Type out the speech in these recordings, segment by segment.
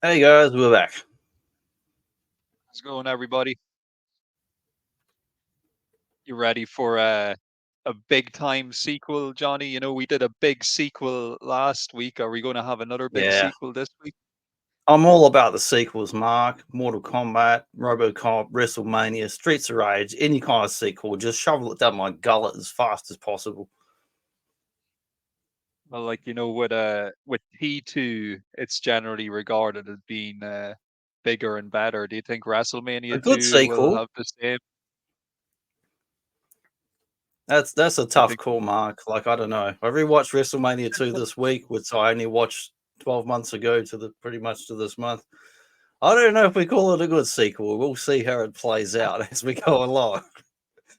Hey guys, we're back. How's it going, everybody? You ready for a big time sequel, Johnny? You know, we did a big sequel last week. Are we going to have another big sequel this week? I'm all about the sequels, Mark. Mortal Kombat, RoboCop, WrestleMania, Streets of Rage, any kind of sequel. Just shovel it down my gullet as fast as possible. Well, like, you know, with T2, it's generally regarded as being bigger and better. Do you think WrestleMania 2 will have the same? That's a tough call, Mark. Like, I don't know. I rewatched WrestleMania 2 this week, which I only watched 12 months ago to pretty much to this month. I don't know if we call it a good sequel. We'll see how it plays out as we go along.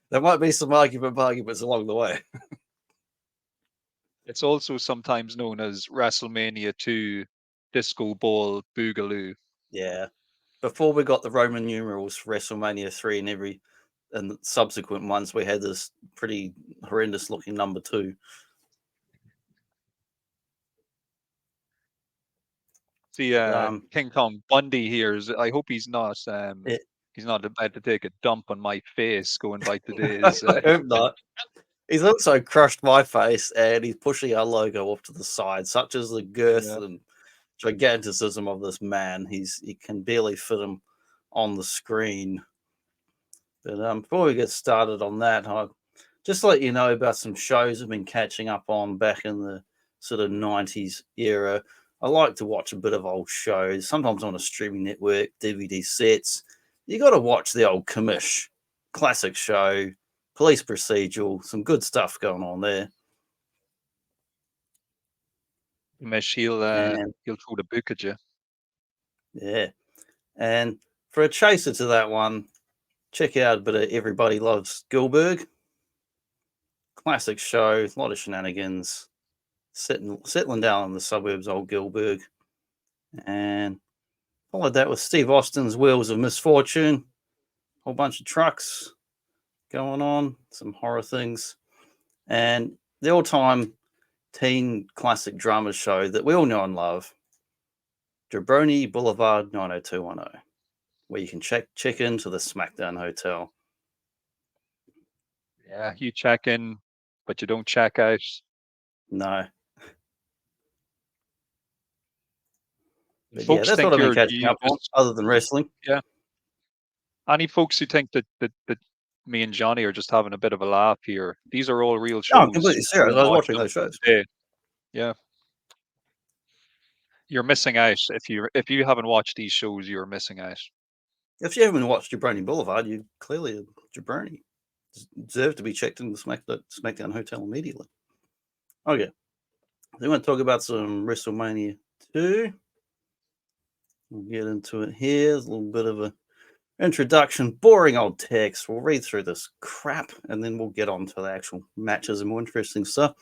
There might be some arguments along the way. It's also sometimes known as WrestleMania 2 Disco Ball Boogaloo. Yeah. Before we got the Roman numerals for WrestleMania 3 and subsequent ones, we had this pretty horrendous looking number 2. See, King Kong Bundy here. I hope he's not. He's not about to take a dump on my face going by today's. I hope not. He's also crushed my face, and he's pushing our logo off to the side. Such as the girth and giganticism of this man, he can barely fit him on the screen. But before we get started on that, I'll just let you know about some shows I've been catching up on back in the sort of 90s era. I like to watch a bit of old shows, sometimes on a streaming network, DVD sets. You got to watch the old commish, classic show, police procedural, some good stuff going on there. Commish, he'll throw the book at you. Yeah. And for a chaser to that one, check out a bit of Everybody Loves Gilbert. Classic show, a lot of shenanigans. Settling down in the suburbs, old Gilbert. And followed that with Steve Austin's Wheels of Misfortune. Whole bunch of trucks going on, some horror things. And the all-time teen classic drama show that we all know and love, Jabroni Boulevard 90210, where you can check into the SmackDown Hotel. Yeah, you check in, but you don't check out. No. Yeah, that's what I've been catching up on, other than wrestling. Yeah. Any folks who think that me and Johnny are just having a bit of a laugh here, these are all real shows. No, I'm completely serious. I was watching those shows. Yeah. You're missing out. If you haven't watched these shows, you're missing out. If you haven't watched Jabroni Boulevard, you clearly Jabroni deserve to be checked in the SmackDown Hotel immediately. Okay. They want to talk about some WrestleMania 2. We'll get into it here. There's a little bit of a introduction, boring old text. We'll read through this crap and then we'll get on to the actual matches and more interesting stuff.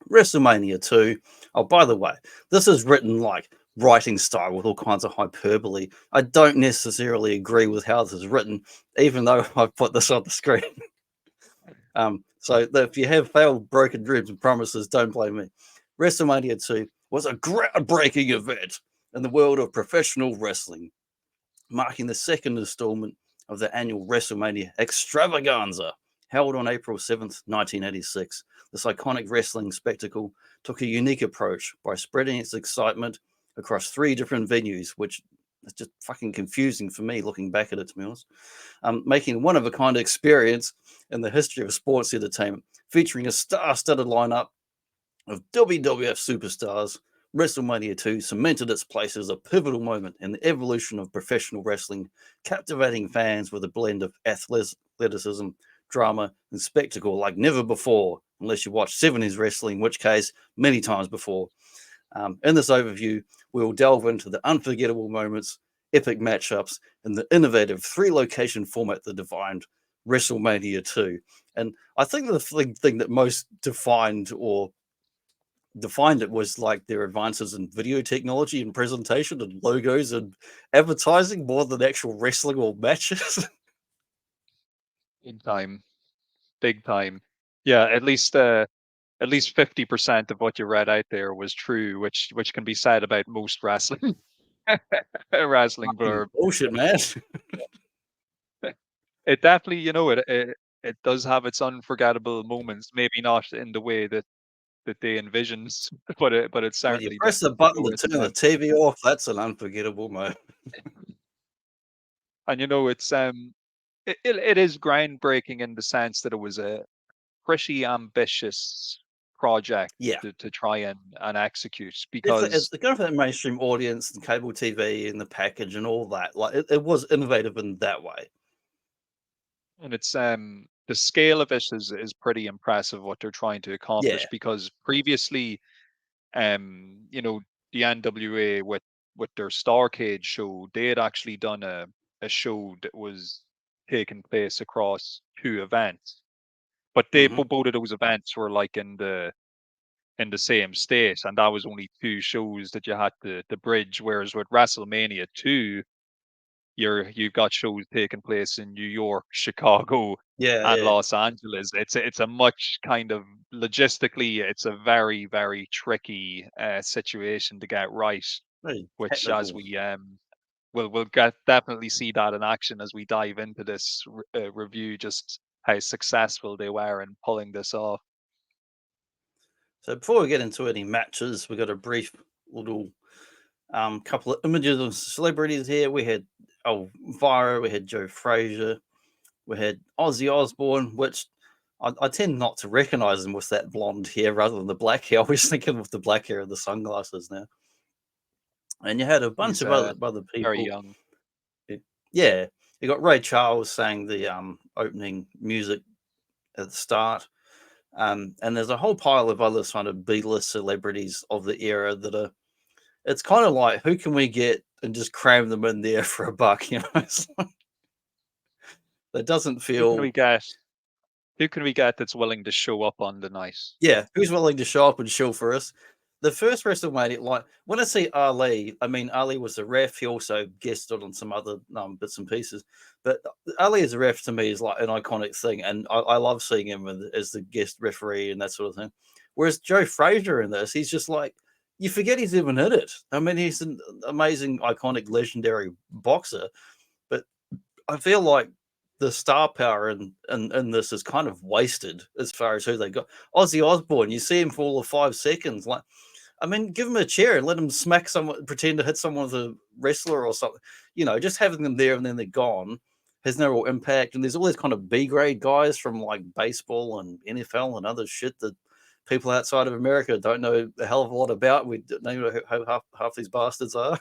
WrestleMania 2. Oh, by the way, this is written like writing style with all kinds of hyperbole. I don't necessarily agree with how this is written, even though I've put this on the screen. So if you have failed, broken dreams and promises, don't blame me. WrestleMania 2 was a groundbreaking event in the world of professional wrestling, marking the second installment of the annual WrestleMania extravaganza, held on April 7th, 1986. This iconic wrestling spectacle took a unique approach by spreading its excitement across 3 different venues, which is just fucking confusing for me looking back at it, to be honest, making one-of-a-kind experience in the history of sports entertainment, featuring a star-studded lineup of WWF superstars, WrestleMania 2 cemented its place as a pivotal moment in the evolution of professional wrestling, captivating fans with a blend of athleticism, drama, and spectacle like never before, unless you watch 70s wrestling, in which case, many times before. In this overview, we will delve into the unforgettable moments, epic matchups, and the innovative 3-location format that defined WrestleMania 2. And I think the thing that most defined it was like their advances in video technology and presentation and logos and advertising more than actual wrestling or matches. Big time. Big time. Yeah, at least 50% of what you read out there was true, which can be said about most wrestling wrestling blurb. Bullshit, man. It definitely, it does have its unforgettable moments. Maybe not in the way that they envisioned, but it When you certainly press the does. button So to turn the TV off, that's an unforgettable moment. And it's it is groundbreaking in the sense that it was a pretty ambitious project Yeah. to try and execute, It's because going for that mainstream audience and cable TV and the package and all that. Like it was innovative in that way. and it's the scale of it is pretty impressive what they're trying to accomplish, Yeah. because previously the NWA with their Starcade show, they had actually done a show that was taking place across 2 events, but both of those events were like in the same state, and that was only 2 shows that you had to bridge. Whereas with WrestleMania 2, you've got shows taking place in New York, Chicago, Yeah, and yeah. Los Angeles. It's a much kind of logistically, it's a very, very tricky situation to get right. Very Which, as technical. we we'll definitely see that in action as we dive into this review, just how successful they were in pulling this off. So before we get into any matches, we got a brief little couple of images of celebrities here. We had Elvira, we had Joe Frazier, we had Ozzy Osbourne, which I tend not to recognize him with that blonde hair rather than the black hair. I was thinking with the black hair and the sunglasses now. And you had a bunch He's of other very people. young. Yeah, you got Ray Charles sang the opening music at the start. And there's a whole pile of other kind of B-list celebrities of the era that are. It's kind of like, who can we get and just cram them in there for $1? You know, it's like, that doesn't Who can feel. we get? Who can we get that's willing to show up on the night? Yeah, who's willing to show up and show for us? The first WrestleMania, like when I see Ali, I mean Ali was a ref. He also guested on some other bits and pieces, but Ali as a ref to me is like an iconic thing, and I love seeing him as the guest referee and that sort of thing. Whereas Joe Frazier in this, he's just like, you forget he's even in it. I mean, he's an amazing, iconic, legendary boxer, but I feel like the star power in this is kind of wasted as far as who they got. Ozzy Osbourne, you see him for all of 5 seconds. Like, I mean, give him a chair and let him smack someone, pretend to hit someone with a wrestler or something. You know, just having them there and then they're gone has no real impact. And there's all these kind of B grade guys from like baseball and NFL and other shit that people outside of America don't know a hell of a lot about. We don't know who half these bastards are.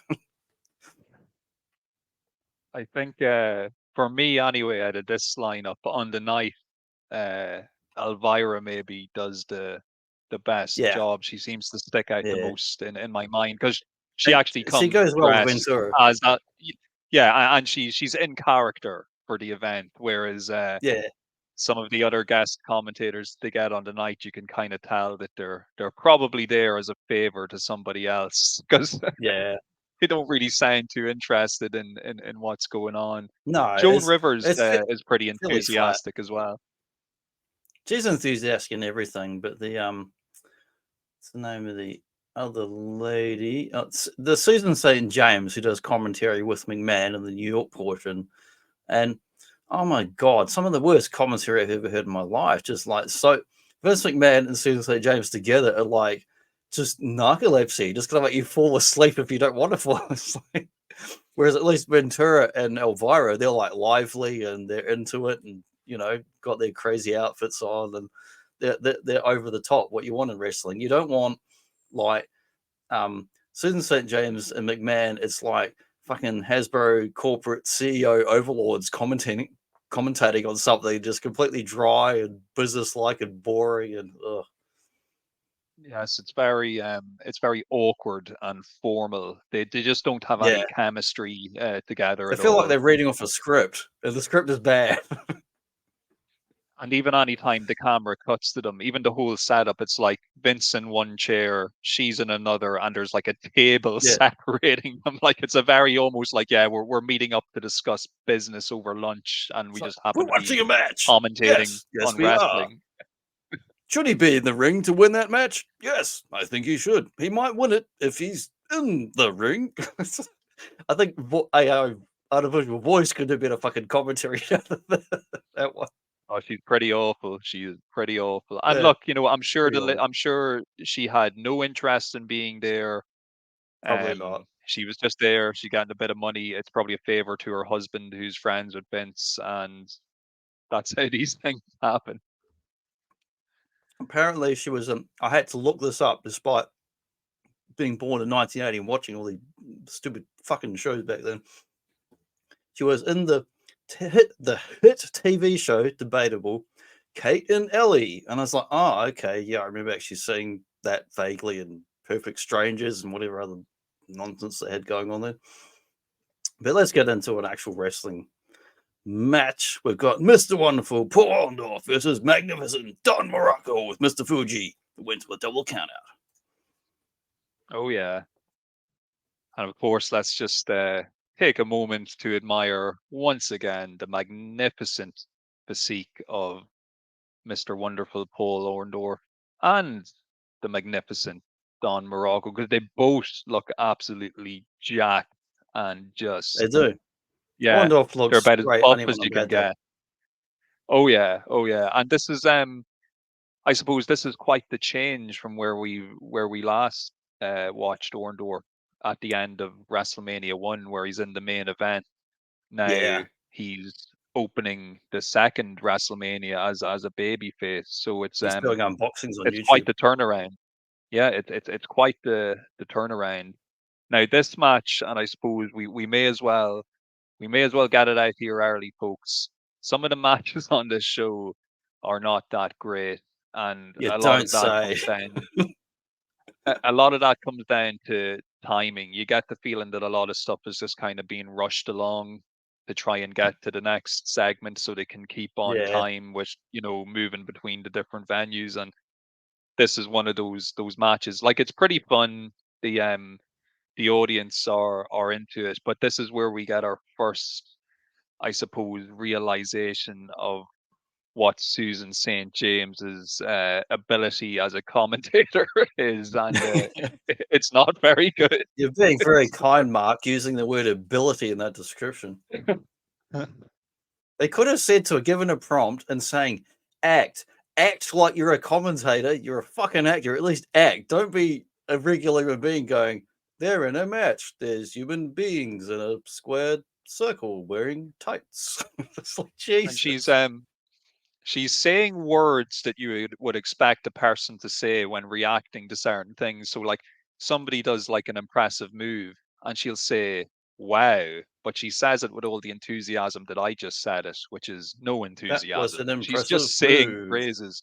I think for me anyway, out of this lineup on the night, uh, Elvira maybe does the best Yeah, job. She seems to stick out the yeah. most in my mind, because she And actually she comes goes well with dressed Ventura. as that. Yeah, and she's in character for the event, whereas Yeah, some of the other guest commentators they get on the night, you can kind of tell that they're probably there as a favor to somebody else, because yeah. they don't really sound too interested in what's going on. No, Joan Rivers it's is pretty fairly flat. enthusiastic as well. She's enthusiastic in everything, but what's the name of the other lady? Oh, it's the Susan St. James who does commentary with McMahon in the New York portion, and oh my god, some of the worst commentary I've ever heard in my life. Just like so, Vince McMahon and Susan St. James together are like just narcolepsy, just gonna make you fall asleep if you don't want to fall asleep. Whereas at least Ventura and Elvira, they're like lively and they're into it and, got their crazy outfits on and they're over the top. What you want in wrestling, you don't want like Susan St. James and McMahon. It's like fucking Hasbro corporate CEO overlords commentating on something just completely dry and business-like and boring and ugh. Yes, it's very awkward and formal. They just don't have any chemistry together They at feel like all. they're reading off a script, and the script is bad. And even any time the camera cuts to them, even the whole setup, it's like Vince in one chair, she's in another, and there's like a table separating them. Like it's a very almost like, we're meeting up to discuss business over lunch, and we just happen to be watching a match. commentating Yes, on we wrestling. are. Should he be in the ring to win that match? Yes, I think he should. He might win it if he's in the ring. I think artificial voice could have been a fucking commentary that one. Oh, she's pretty awful. She is pretty awful. And look, I'm sure she had no interest in being there. Probably not. She was just there. She got a bit of money. It's probably a favor to her husband, who's friends with Vince, and that's how these things happen. Apparently, she was. I had to look this up, despite being born in 1980 and watching all these stupid fucking shows back then. She was in the hit TV show, Debatable, Kate and Ellie. And I was like, oh, okay. Yeah, I remember actually seeing that vaguely in Perfect Strangers and whatever other nonsense they had going on there. But let's get into an actual wrestling match. We've got Mr. Wonderful Paul Orndorff versus Magnificent Don Morocco with Mr. Fuji, who went to a double countout. Oh, yeah. And of course, let's just take a moment to admire once again the magnificent physique of Mr. Wonderful Paul Orndorff and the magnificent Don Morocco, because they both look absolutely jacked and just They do. yeah, Orndorff they're looks about as great. buff I as want you to can add that. get. Oh yeah, and this is I suppose this is quite the change from where we last watched Orndorff at the end of WrestleMania 1, where he's in the main event. Now he's opening the second WrestleMania as a babyface, so it's He's doing unboxings on it's YouTube. quite the turnaround. Yeah, it's quite the turnaround. Now this match, and I suppose we may as well get it out here early, folks. Some of the matches on this show are not that great, and You a lot don't of that say. comes down. A lot of that comes down to timing. You get the feeling that a lot of stuff is just kind of being rushed along to try and get to the next segment, so they can keep on time with moving between the different venues. And this is one of those matches. Like, it's pretty fun. The audience are into it, but this is where we get our first, I suppose, realization of what Susan St. James's ability as a commentator is, and it's not very good. You're being very kind, Mark, using the word ability in that description. They could have said to her, given a prompt and saying, act like you're a commentator. You're a fucking actor. At least act. Don't be a regular human being going, they're in a match. There's human beings in a squared circle wearing tights. It's like, Jesus. And she's saying words that you would expect a person to say when reacting to certain things. So, like, somebody does like an impressive move, and she'll say, "Wow," but she says it with all the enthusiasm that I just said it, which is no That was enthusiasm. an She's impressive just saying move. phrases.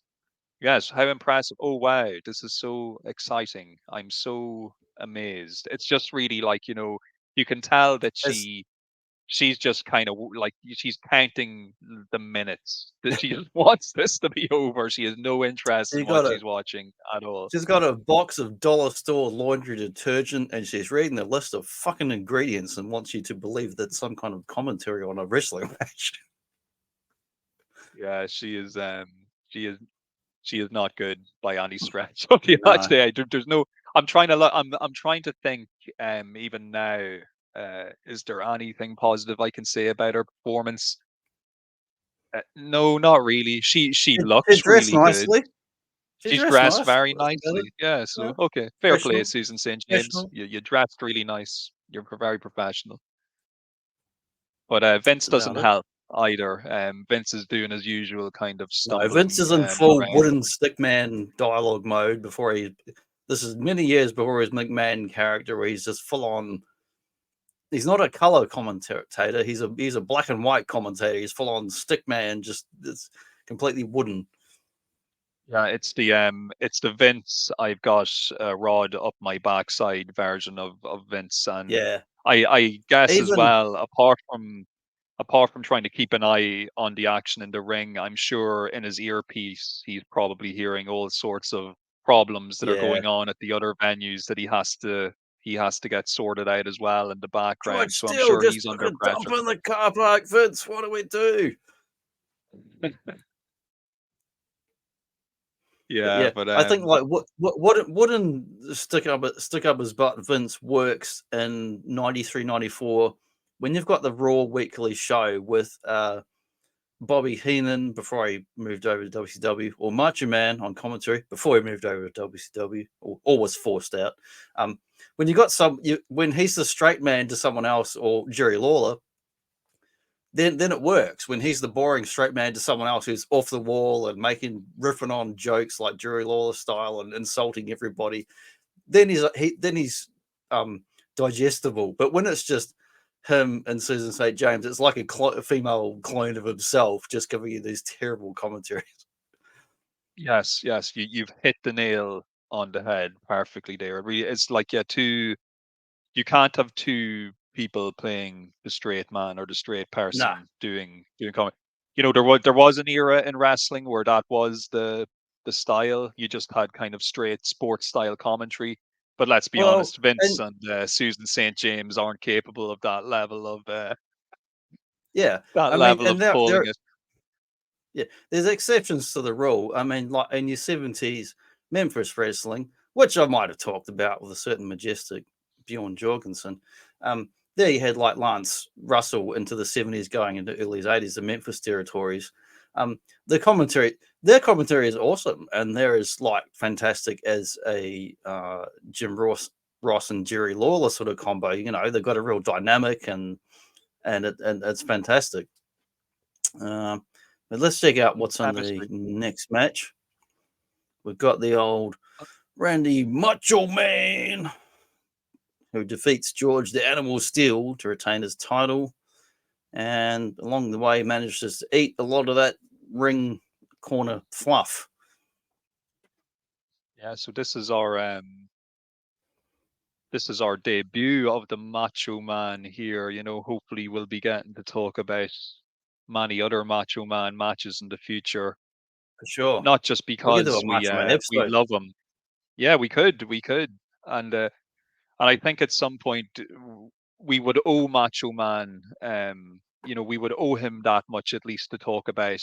Yes, how impressive. Oh, wow, this is so exciting. I'm so amazed. It's just really like, you can tell that she's just kind of like, she's counting the minutes, that she just wants this to be over. She has no interest in what she's watching at all. She's got a box of dollar store laundry detergent, and she's reading the list of fucking ingredients and wants you to believe that's some kind of commentary on a wrestling match. Yeah, she is not good by any stretch of the imagination. There's no. I'm trying to think. Even now, is there anything positive I can say about her performance? No, not really. She looks dressed really good. nicely. She's dressed very nicely. Yeah. So okay, fair play, Susan St. James. You dressed really nice. You're very professional. But Vince doesn't help. either. Vince is doing his usual kind of No, Vince stumbling is in full around. wooden stickman dialogue mode before he. This is many years before his McMahon character, where he's just full on. He's not a color commentator. He's a black and white commentator. He's full on stickman, just it's completely wooden. Yeah, it's the Vince I've got a rod up my backside version of Vince, and Yeah, I guess as even well, apart from trying to keep an eye on the action in the ring, I'm sure in his earpiece he's probably hearing all sorts of problems that are yeah. going on at the other venues that he has to get sorted out as well in the George background. So I'm Steele sure just he's took under a dump pressure. in the car park, Vince. What do we do? But Yeah, yeah, but I think like what wouldn't stick up his butt Vince works in 93, 94 when you've got the Raw weekly show with Bobby Heenan before he moved over to WCW, or Macho Man on commentary before he moved over to WCW, or was forced out. When you got when he's the straight man to someone else, or Jerry Lawler, then it works. When he's the boring straight man to someone else who's off the wall and riffing on jokes like Jerry Lawler style and insulting everybody, then he's digestible. But when it's just him and Susan St. James, it's like a female clone of himself, just giving you these terrible commentaries. yes, yes, you've hit the nail on the head perfectly there. It's like you can't have two people playing the straight man or the straight Nah. person doing comedy. There was an era in wrestling where that was the style. You just had kind of straight sports style commentary. But let's be Well, honest, Vince and and Susan St. James aren't capable of yeah, that I mean, level and of calling there it. yeah, there's exceptions to the rule. I mean, like in your 70s Memphis wrestling, which I might have talked about with a certain majestic Bjorn Jorgensen. There you had like Lance Russell into the 70s going into early 80s, the Memphis territories. Um, the commentary, their commentary is awesome, and there is like fantastic as a Jim Ross and Jerry Lawler sort of combo. You know, they've got a real dynamic and it's fantastic. Um, but let's check out what's on the Chemistry. next match. We've got the old Randy Macho Man who defeats George the Animal Steel to retain his title, and along the way manages to eat a lot of that ring corner fluff. Yeah, so this is our debut of the Macho Man here. Hopefully we'll be getting to talk about many other Macho Man matches in the future. For sure. Not just We could do a because we Macho Man uh, we episode. love him. Yeah, we could, and I think at some point we would owe Macho Man. We would owe him that much at least to talk about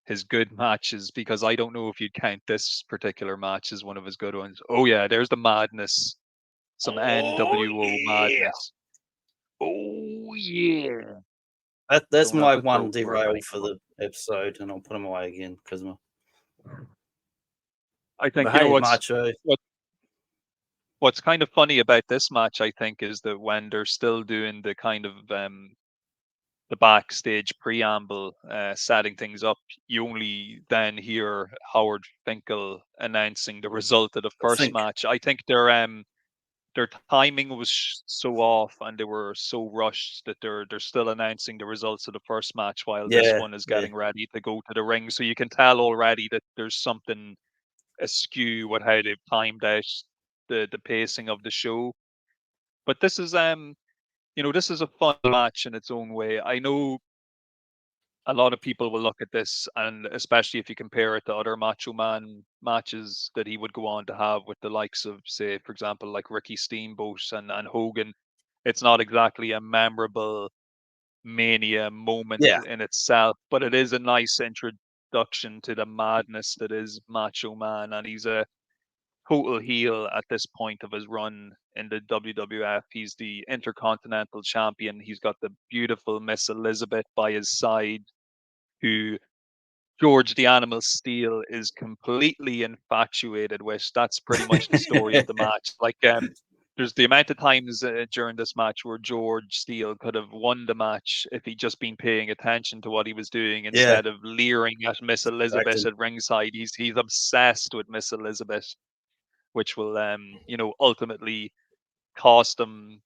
his good matches, because I don't know if you'd count this particular match as one of his good ones. Oh yeah, there's the madness, some Oh NWO yeah. madness. Oh yeah. That's Don't have my to throw one words derail for anymore. the episode, and I'll put him away again because I think but hey, what's Macho. what what's kind of funny about this match, I think, is that when they're still doing the kind of the backstage preamble, setting things up, you only then hear Howard Finkel announcing the result of the I first think match. I think their timing was so off, and they were so rushed that they're still announcing the results of the first match while this yeah, one is yeah. getting ready to go to the ring. So you can tell already that there's something askew with how they've timed out the pacing of the show. But this is a fun match in its own way. I know a lot of people will look at this, and especially if you compare it to other Macho Man matches that he would go on to have with the likes of, say, for example, like Ricky Steamboat and Hogan, it's not exactly a memorable Mania moment Yeah. in itself, but it is a nice introduction to the madness that is Macho Man, and he's a total heel at this point of his run in the WWF. He's the Intercontinental Champion. He's got the beautiful Miss Elizabeth by his side, who George the Animal Steel is completely infatuated with. That's pretty much the story of the match. Like, there's the amount of times during this match where George Steele could have won the match if he'd just been paying attention to what he was doing instead of leering at Miss Elizabeth at ringside. He's obsessed with Miss Elizabeth, which will ultimately cost him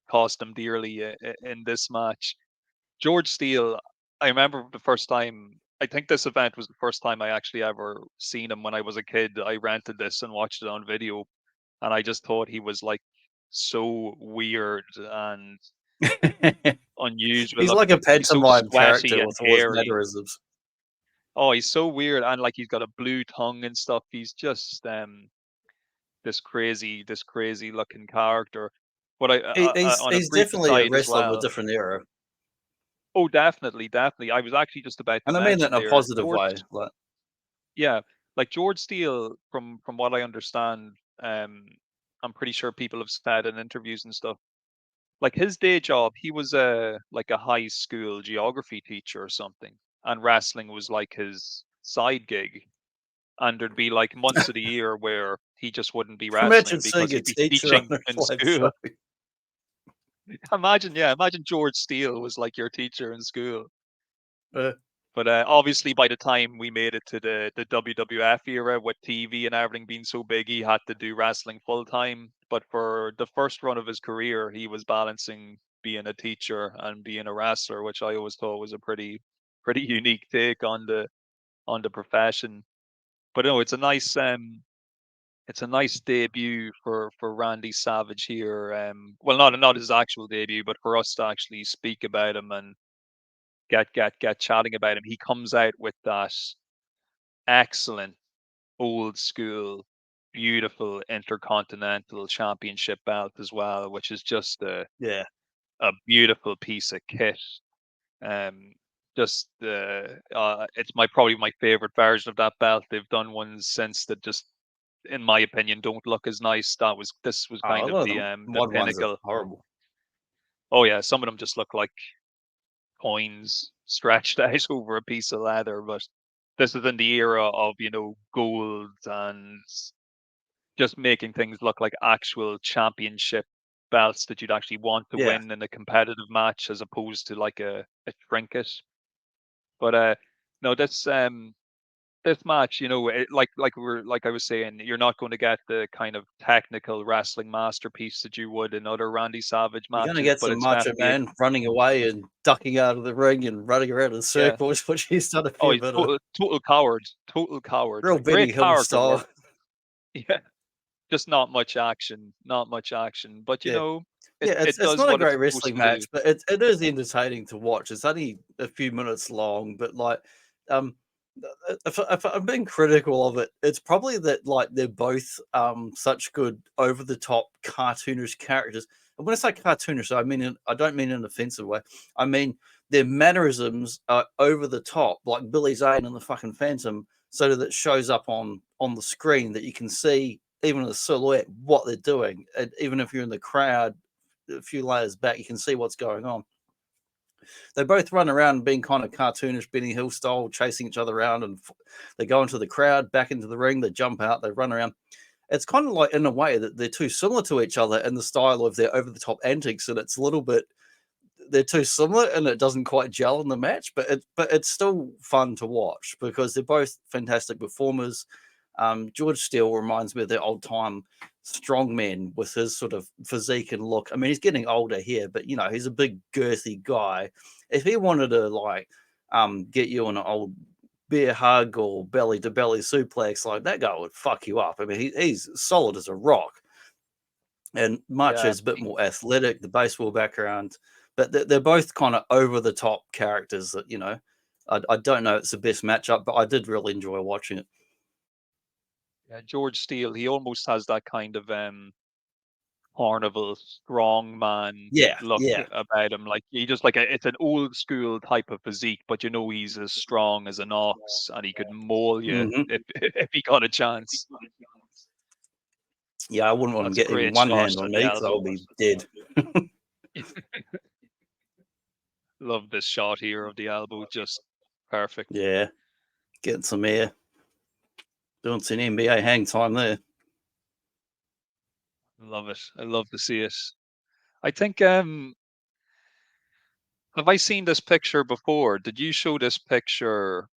dearly in this match. George Steele, I remember the first time. I think this event was the first time I actually ever seen him when I was a kid. I rented this and watched it on video, and I just thought he was like so weird and unusual He's like a looking. He's so pantomime sweaty character and with all his hairy. mannerisms. Oh, he's so weird, and like he's got a blue tongue and stuff. He's just this crazy looking character. But on a He's brief definitely a aside as wrestler of a well. different era, Oh, definitely. I was actually just about to and I mean that mention in a there, positive George. way. Like, Yeah, like George Steele, from what I understand, I'm pretty sure people have said in interviews and stuff. Like his day job, he was a high school geography teacher or something, and wrestling was like his side gig. And there'd be like months of the year where he just wouldn't be imagine wrestling seeing because a he'd be teacher on teaching a in live show. school. Imagine George Steele was like your teacher in school. But obviously, by the time we made it to the WWF era with TV and everything being so big, he had to do wrestling full time. But for the first run of his career, he was balancing being a teacher and being a wrestler, which I always thought was a pretty unique take on the profession. But no, it's a nice debut for Randy Savage here. Well, not his actual debut, but for us to actually speak about him and get chatting about him. He comes out with that excellent old school, beautiful intercontinental championship belt as well, which is just Yeah, a beautiful piece of kit. Just it's probably my favorite version of that belt. They've done ones since that just, in my opinion, don't look as nice. This was a kind of lot of the the the mod ones are pinnacle. horrible. Oh yeah, some of them just look like coins stretched out over a piece of leather. But this is in the era of gold and just making things look like actual championship belts that you'd actually want to Yeah, win in a competitive match as opposed to like a trinket. But no, this match, like I was saying, you're not going to get the kind of technical wrestling masterpiece that you would in other Randy Savage you're gonna matches, get but some it's Macho definitely Man running away and ducking out of the ring and running around in yeah. circles, which he's done a Oh, fair he's bit of. total coward. Real Like Benny great Hill character work. style. Yeah, just not much action, But Yeah. Yeah, it it's does not a what it's great supposed wrestling to do. match, but it is entertaining to watch. It's only a few minutes long, but like, um, if I'm being critical of it, it's probably that like they're both such good over the top cartoonish characters. And when I say cartoonish, I don't mean in an offensive way. I mean their mannerisms are over the top, like Billy Zane and the fucking Phantom, so that it shows up on the screen that you can see even in the silhouette what they're doing, and even if you're in the crowd a few layers back, you can see what's going on. They both run around being kind of cartoonish, Benny Hill style, chasing each other around, and they go into the crowd, back into the ring, they jump out, they run around. It's kind of like, in a way, that they're too similar to each other in the style of their over the top antics, and it's a little bit, they're too similar, and it doesn't quite gel in the match. But it's still fun to watch because they're both fantastic performers. George Steele reminds me of the old time strongman with his sort of physique and look. I mean, he's getting older here, but he's a big girthy guy. If he wanted to get you on an old bear hug or belly to belly suplex, like that guy would fuck you up. I mean, he's solid as a rock. And Yeah, Macho's a bit more athletic, the baseball background, but they're both kind of over the top characters that I don't know it's the best matchup, but I did really enjoy watching it. yeah. George Steele, he almost has that kind of carnival strongman Yeah, look yeah. about him. Like he just it's an old school type of physique, but he's as strong as an ox and he could maul you Hmm. if if he got a chance. Yeah, I wouldn't want him That's a getting great one shot hand on at the me because I elbow. would be dead. Love this shot here of the elbow, just perfect. Yeah, getting some air, doing some NBA hang time there. Love it. I love to see it. I think have I seen this picture before? Did you show this picture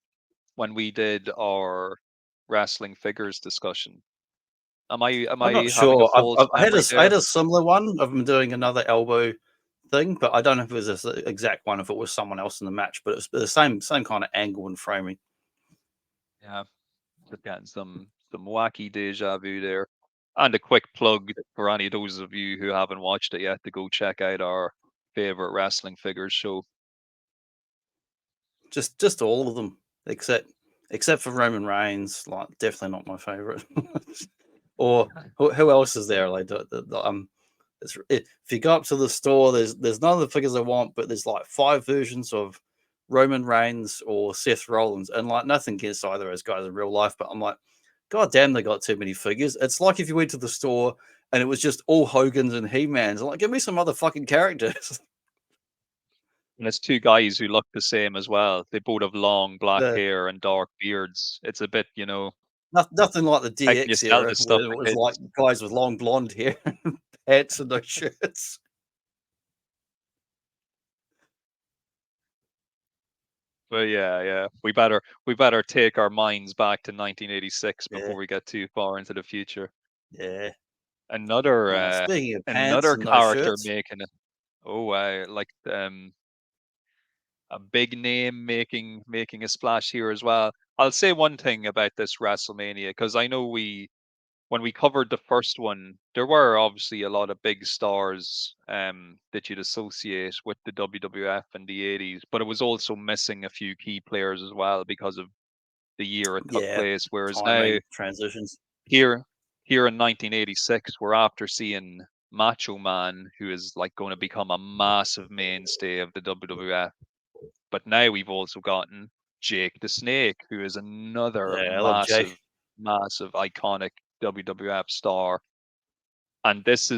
when we did our wrestling figures discussion? Am I'm not I having a sure. false memory I had there? a similar one of him doing another elbow thing, but I don't know if it was this exact one, if it was someone else in the match, but it's the same kind of angle and framing. Yeah, just getting some wacky deja vu there. And a quick plug for any of those of you who haven't watched it yet to go check out our favorite wrestling figures show. Just all of them, except for Roman Reigns. Like, definitely not my favorite. Or who else is there? Like, if you go up to the store, there's none of the figures I want, but there's like 5 versions of Roman Reigns or Seth Rollins, and like nothing against either of those guys in real life, but I'm like, God damn, they got too many figures. It's like if you went to the store and it was just all Hogan's and He-Man's. I'm like, give me some other fucking characters. And it's two guys who look the same as well. They both have long black the hair and dark beards. It's a bit, Nothing like the how can you DX sell era this stuff where it to was like kids? guys with long blonde hair and pants and no shirts. But yeah, we better take our minds back to 1986 Yeah, before we get too far into the future. yeah. Another Speaking of pants another and no character shirts, making it. Oh, I like a big name making a splash here as well. I'll say one thing about this WrestleMania because I know when we covered the first one, there were obviously a lot of big stars that you'd associate with the WWF in the 80s, but it was also missing a few key players as well because of the year it took yeah, place. Whereas now timing, transitions. here here in 1986, we're after seeing Macho Man, who is like going to become a massive mainstay of the WWF. But now we've also gotten Jake the Snake, who is another Yeah, I love Jake. massive, iconic WWF star. And this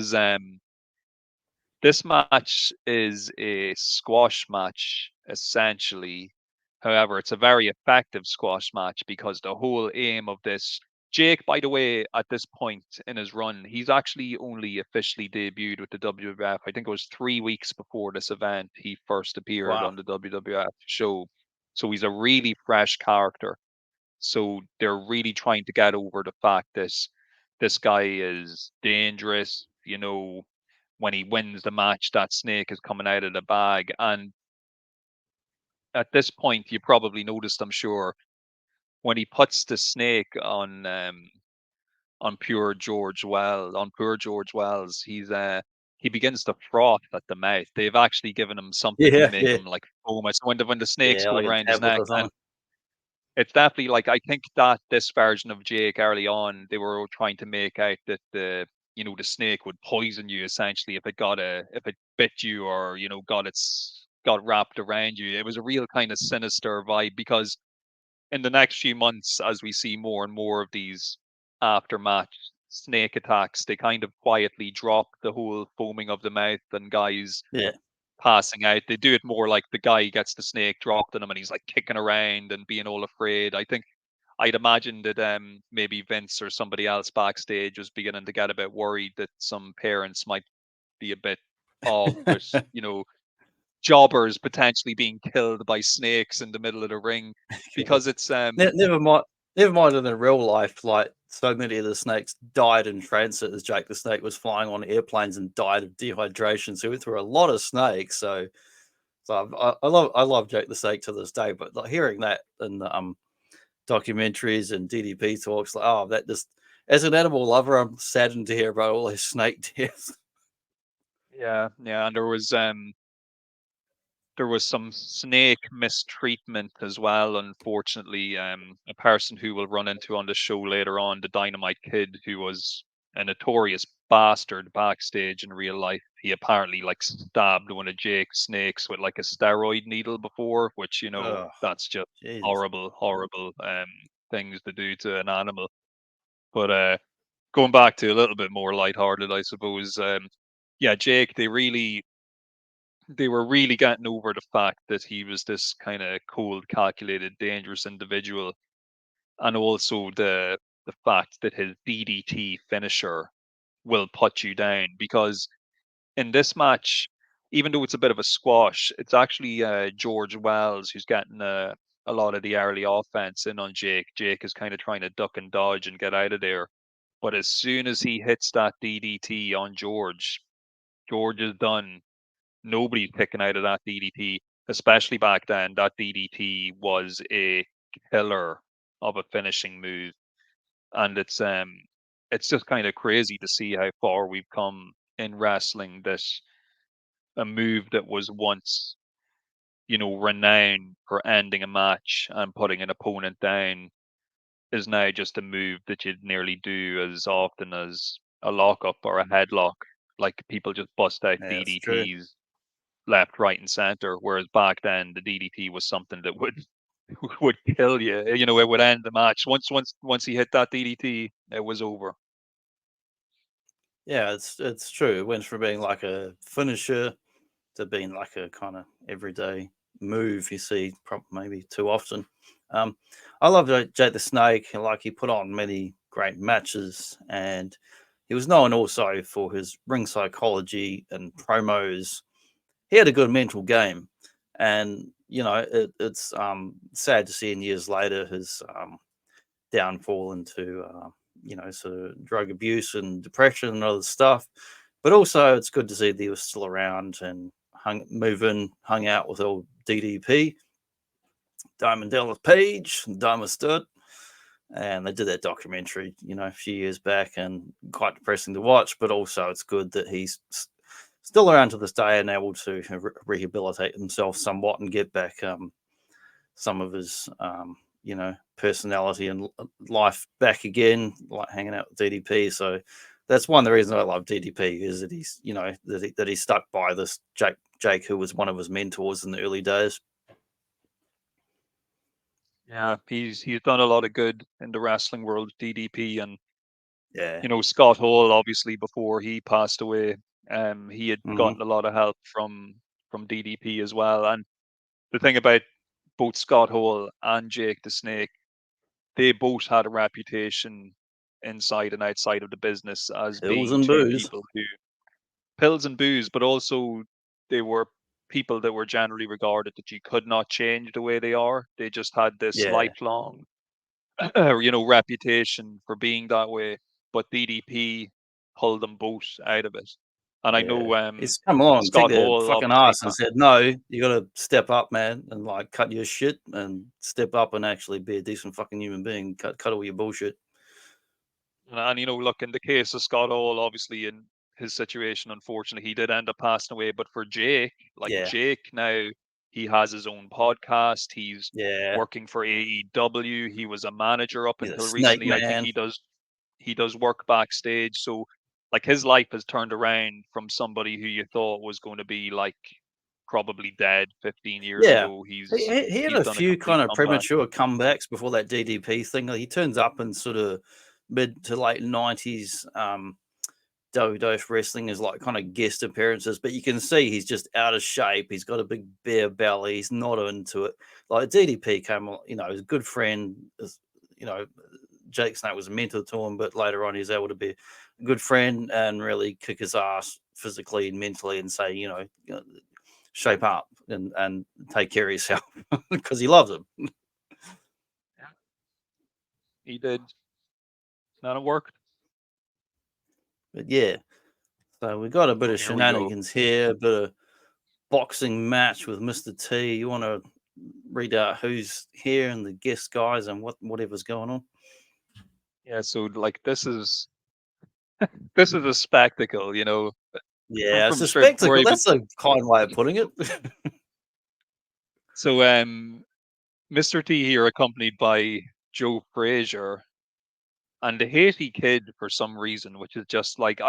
match is a squash match, essentially. However, it's a very effective squash match because the whole aim of this. Jake, by the way, at this point in his run, he's actually only officially debuted with the WWF. I think it was 3 weeks before this event he first appeared Wow. on the WWF show. So he's a really fresh character. So they're really trying to get over the fact that this guy is dangerous. When he wins the match, that snake is coming out of the bag. And at this point, you probably noticed, I'm sure, when he puts the snake on Pure George Wells, he begins to froth at the mouth. They've actually given him something to Yeah, make yeah, him like foam. So when the snake's yeah, going like a around his tablet neck, or and something. it's definitely like I think that this version of Jake early on, they were trying to make out that the snake would poison you essentially if it bit you or got wrapped around you. It was a real kind of sinister vibe because in the next few months, as we see more and more of these aftermath snake attacks, they kind of quietly drop the whole foaming of the mouth and guys Yeah, passing out. They do it more like the guy gets the snake dropped on him and he's like kicking around and being all afraid. I think I'd imagine that maybe Vince or somebody else backstage was beginning to get a bit worried that some parents might be a bit off with, jobbers potentially being killed by snakes in the middle of the ring God. because it's Never mind. Never mind in the real life, like so many of the snakes died in transit as Jake the Snake was flying on airplanes and died of dehydration. So we threw a lot of snakes. So I love Jake the Snake to this day. But like hearing that in the documentaries and DDP talks, like that just as an animal lover, I'm saddened to hear about all those snake deaths. yeah, and there was some snake mistreatment as well, unfortunately. A person who we'll run into on the show later on, the Dynamite Kid, who was a notorious bastard backstage in real life. He apparently like stabbed one of Jake's snakes with like a steroid needle before, which Oh, that's just Jesus. horrible, horrible things to do to an animal. But going back to a little bit more lighthearted, I suppose. Yeah, Jake, they were really getting over the fact that he was this kind of cold, calculated, dangerous individual, and also the fact that his DDT finisher will put you down, because in this match, even though it's a bit of a squash, it's actually George Wells who's getting a lot of the early offense in on Jake. Jake is kind of trying to duck and dodge and get out of there. But as soon as he hits that DDT on George, George is done. Nobody's picking out of that DDT, especially back then. That DDT was a killer of a finishing move. And it's just kind of crazy to see how far we've come in wrestling, that a move that was once, renowned for ending a match and putting an opponent down is now just a move that you'd nearly do as often as a lockup or a headlock. Like, people just bust out Yeah, it's true. DDTs left, right, and center. Whereas back then, the DDT was something that would would kill you. It would end the match. Once he hit that DDT, it was over. Yeah, it's true. It went from being like a finisher to being like a kind of everyday move you see maybe too often. I love Jake the Snake. Like, he put on many great matches, and he was known also for his ring psychology and promos. He had a good mental game, and it's sad to see in years later his downfall into sort of drug abuse and depression and other stuff. But also, it's good to see that he was still around and hung out with old DDP, Diamond Dallas Page, Diamond Stud, and they did that documentary, a few years back, and quite depressing to watch. But also, it's good that he's still around to this day and able to rehabilitate himself somewhat and get back some of his personality and life back again, like hanging out with DDP. So that's one of the reasons I love DDP, is that he's that he stuck by this Jake, who was one of his mentors in the early days. Yeah, he's done a lot of good in the wrestling world, DDP. And Yeah. Scott Hall, obviously, before he passed away, he had Mm-hmm. gotten a lot of help from DDP as well. And the thing about both Scott Hall and Jake the Snake, they both had a reputation inside and outside of the business as Pills being and two booze. people who pills and booze, but also they were people that were generally regarded that you could not change the way they are. They just had this Yeah. lifelong, reputation for being that way. But DDP pulled them both out of it. And I Yeah. know He's come along and kicked Scott their Hall fucking obviously, ass and said, no, you got to step up, man, and like cut your shit and step up and actually be a decent fucking human being. Cut all your bullshit. and look, in the case of Scott Hall, obviously in his situation, unfortunately, he did end up passing away. But for Jake, like Yeah. Jake now, he has his own podcast. He's Yeah. working for AEW. He was a manager up He's a until snake recently. I think man. he does work backstage. So, like, his life has turned around from somebody who you thought was going to be like probably dead 15 years Yeah. ago. He had He's a done a few complete kind of comeback. premature comebacks before that DDP thing. Like, he turns up in sort of mid to late 90s WWF wrestling as like kind of guest appearances, but you can see he's just out of shape. He's got a big bare belly. He's not into it. Like, DDP came, he's a good friend. You know, Jake Snake was a mentor to him, but later on he's able to be a good friend and really kick his ass physically and mentally and say, shape up and take care of yourself because he loves him. Yeah, he did. And it worked. But yeah, so we got a bit of Here we go. shenanigans here, a bit of boxing match with Mr. T. You want to read out who's here and the guest guys and whatever's going on? Yeah, so like this is a spectacle, from Yeah, it's a straight before spectacle. even. That's a kind way of putting it. So Mr. T here, accompanied by Joe Frazier and the Haiti Kid for some reason, which is just like,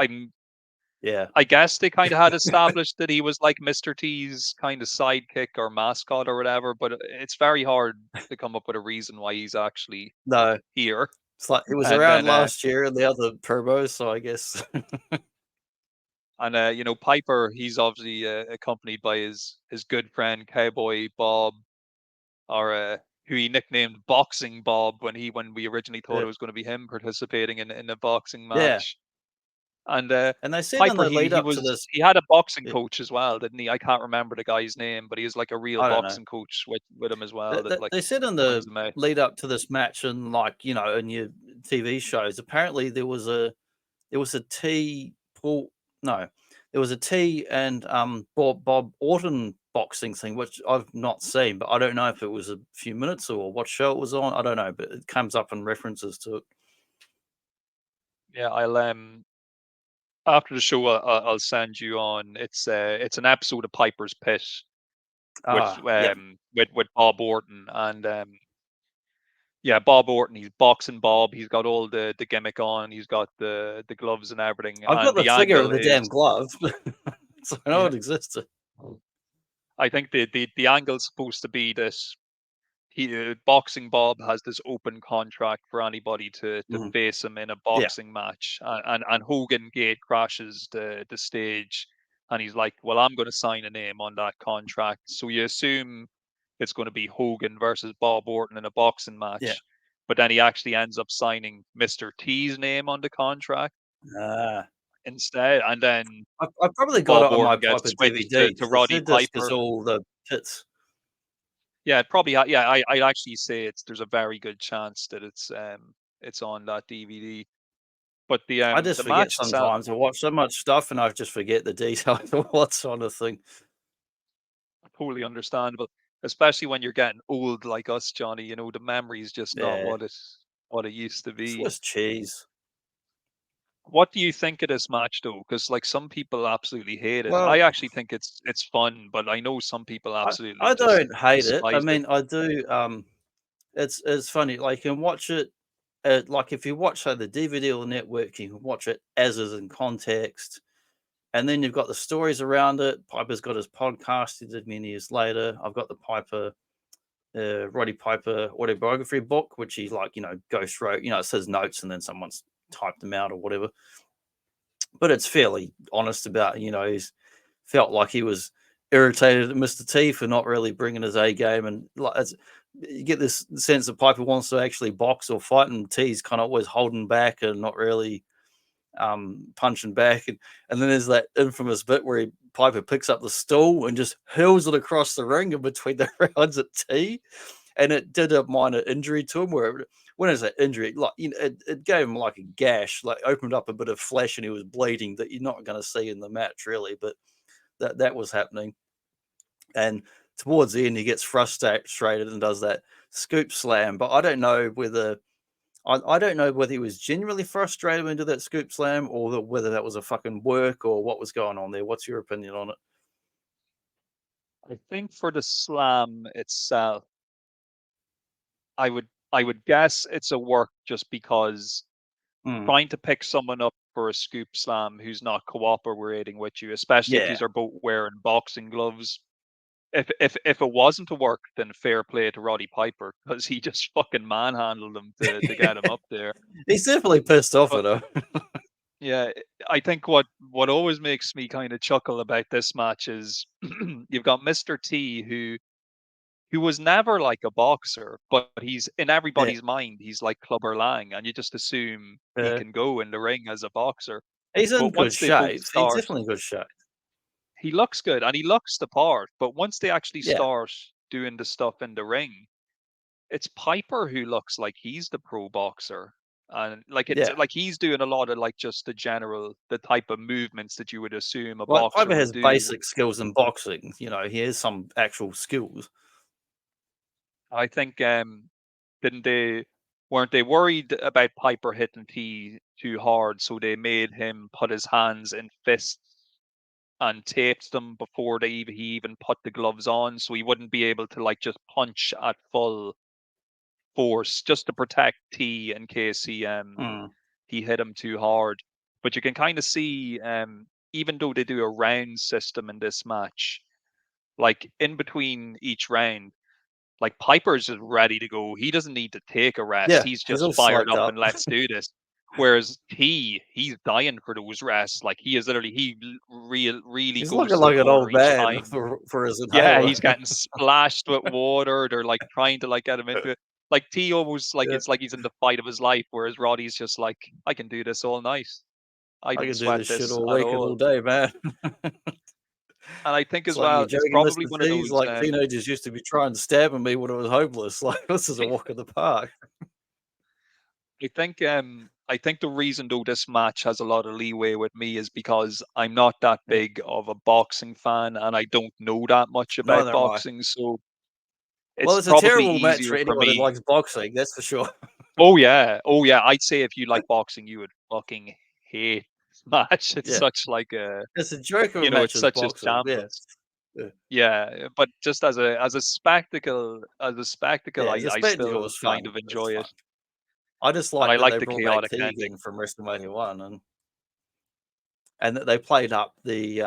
Yeah. I guess they kind of had established that he was like Mr. T's kind of sidekick or mascot or whatever, but it's very hard to come up with a reason why he's actually No, here. it's like it was And around then last year in the other promos, so I guess. Piper, he's obviously accompanied by his good friend Cowboy Bob, or who he nicknamed Boxing Bob when we originally thought Yeah. it was going to be him participating in a boxing Yeah. match. And And they said in Piper, the lead up to this, he had a boxing yeah, coach as well, didn't he? I can't remember the guy's name, but he was like a real I don't know. boxing coach with him as well that like They said in brings the him out. lead up to this match, and like in your TV shows, apparently there was a T Paul no, there was a T and Bob Orton boxing thing, which I've not seen, but I don't know if it was a few minutes or what show it was on. I don't know, but it comes up in references to it. Yeah, I'll after the show I'll send you on. It's an episode of Piper's Pit Yeah, with Bob Orton and yeah, Bob Orton. He's boxing Bob. He's got all the gimmick on. He's got the gloves and everything. I've got And the the figure of angle the is damn glove, so I know yeah. it existed. I think the angle's supposed to be this. Boxing Bob has this open contract for anybody to Mhm. face him in a Yeah, boxing match, and Hogan Gate crashes the stage, and he's like, "Well, I'm going to sign a name on that contract." So you assume it's going to be Hogan versus Bob Orton in a boxing yeah. match, but then he actually ends up signing Mr. T's name on the contract Ah. instead, and then I've probably got Bob it on my Orton gets Piper switched DVD to because it Roddy said this is Piper. all the pits. Yeah, it probably yeah, I'd actually say there's a very good chance that it's on that DVD. But I just the forget match itself, sometimes. I watch so much stuff and I just forget the details of what's on a thing. totally understandable, especially when you're getting old like us, Johnny. The memory's just not Yeah, what it used to be. Swiss cheese. What do you think of this match though? Because like some people absolutely hate it. I Well, actually think it's fun, but I know some people absolutely I just don't hate it. I despise it. mean, I do. It's funny. Like you can watch it. Like if you watch the DVD or the network, you can watch it as is in context, and then you've got the stories around it. Piper's got his podcast he did many years later. I've got the Roddy Piper autobiography book, which he's like ghost wrote. It says notes and then someone's typed them out or whatever. But it's fairly honest about he's felt like he was irritated at Mr. T for not really bringing his A game, and like you get this sense that Piper wants to actually box or fight, and T's kind of always holding back and not really punching back, and then there's that infamous bit where Piper picks up the stool and just hurls it across the ring in between the rounds at T, and it did a minor injury to him. When is that injury? Like it gave him like a gash, like opened up a bit of flesh, and he was bleeding that you're not going to see in the match really, but that was happening. And towards the end, he gets frustrated and does that scoop slam. But I don't know whether I don't know whether he was genuinely frustrated when he did that scoop slam, or whether that was a fucking work or what was going on there. What's your opinion on it? I think for the slam itself, I would guess it's a work just because Mm, trying to pick someone up for a scoop slam who's not cooperating with you, especially if yeah, these are both wearing boxing gloves. If it wasn't a work, then fair play to Roddy Piper because he just fucking manhandled him to get him up there. he's definitely pissed off But at her. yeah, I think what always makes me kind of chuckle about this match is you've got Mr. T who was never like a boxer, but he's in Yeah, everybody's mind, he's like Clubber Lang, and you just assume he uh, can go in the ring as a boxer. he's in But good once they both shape. He's start, definitely in good shape. he looks good and he looks the part. But once they actually Yeah, start doing the stuff in the ring, it's Piper who looks like he's the pro boxer. And like it's yeah. like he's doing a lot of like just the type of movements that you would assume a Like boxer Piper would has do. basic skills in boxing. He has some actual skills. I think didn't they weren't they worried about Piper hitting T too hard, so they made him put his hands in fists and taped them before he even put the gloves on, so he wouldn't be able to like just punch at full force just to protect T in case Mm, he hit him too hard. But you can kind of see even though they do a round system in this match, like in between each round like Piper's just ready to go. He doesn't need to take a rest. yeah, He's he's all just fired psyched up up. and let's do this. Whereas he's dying for those rests. Like he is literally really He's goes looking to the like an corner old each man time. for his Yeah, inhaler. he's getting splashed with water. They're like trying to like get him into it. Like T almost like Yeah. it's like he's in the fight of his life, whereas Roddy's just like, I can do this all night. I I don't could do sweat this shit this all at week and all. all day, man. And I think It's as like well, you're it's joking, probably Mr. one of T's. those. Like teenagers used to be trying to stab at me when it was hopeless. Like this is a walk in the park. I think the reason though this match has a lot of leeway with me is because I'm not that Yeah. big of a boxing fan and I don't know that much about Neither am I. boxing, so Well, it's it's a probably terrible match for easier for anyone who me. likes boxing, that's for sure. Oh yeah, oh yeah. I'd say if you like boxing, you would fucking hate this match. It's Yeah. such like a, It's a joke of a you know, match it's as such a boxing. Yeah. shambles. Yeah. Yeah, but just as a spectacle, Yeah, as a I spectacle, it still was kind fun. of It's enjoy it, fun. I just and like I that like they the brought back chaotic ending. Tegan from WrestleMania 1 and that they played up the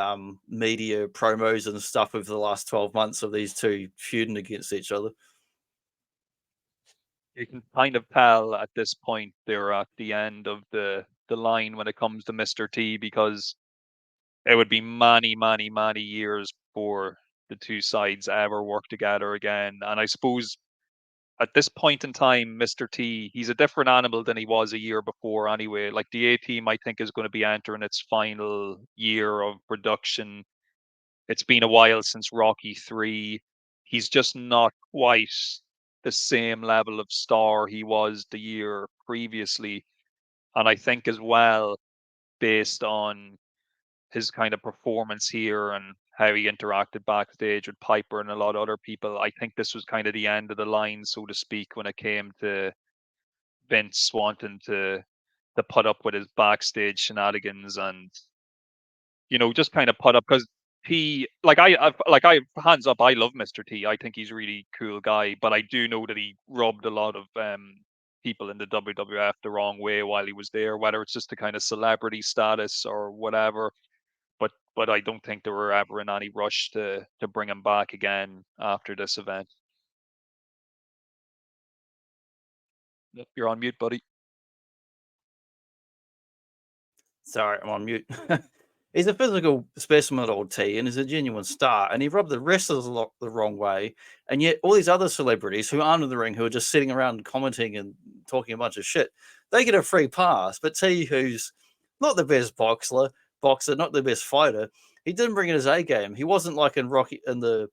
media promos and stuff over the last 12 months of these two feuding against each other. You can kind of tell at this point they're at the end of the line when it comes to Mr. T, because it would be many, many, many years before the two sides ever work together again. And I suppose at this point in time, Mr. T, he's a different animal than he was a year before anyway. Like the A team, I think, is going to be entering its final year of production. It's been a while since Rocky 3. He's just not quite the same level of star he was the year previously. And I think as well, based on his kind of performance here and how he interacted backstage with Piper and a lot of other people, I think this was kind of the end of the line, so to speak, when it came to Vince wanting to put up with his backstage shenanigans and, you know, just kind of put up because I hands up, I love Mr. T. I think he's a really cool guy, but I do know that he rubbed a lot of people in the WWF the wrong way while he was there, whether it's just the kind of celebrity status or whatever. But I don't think they were ever in any rush to bring him back again after this event. Yep, you're on mute, buddy. Sorry, I'm on mute. He's a physical specimen, old T, and he's a genuine star. And he rubbed the wrestlers a lot the wrong way. And yet, all these other celebrities who aren't in the ring, who are just sitting around commenting and talking a bunch of shit, they get a free pass. But T, who's not the best boxer, not the best fighter, he didn't bring in his A game. He wasn't like in the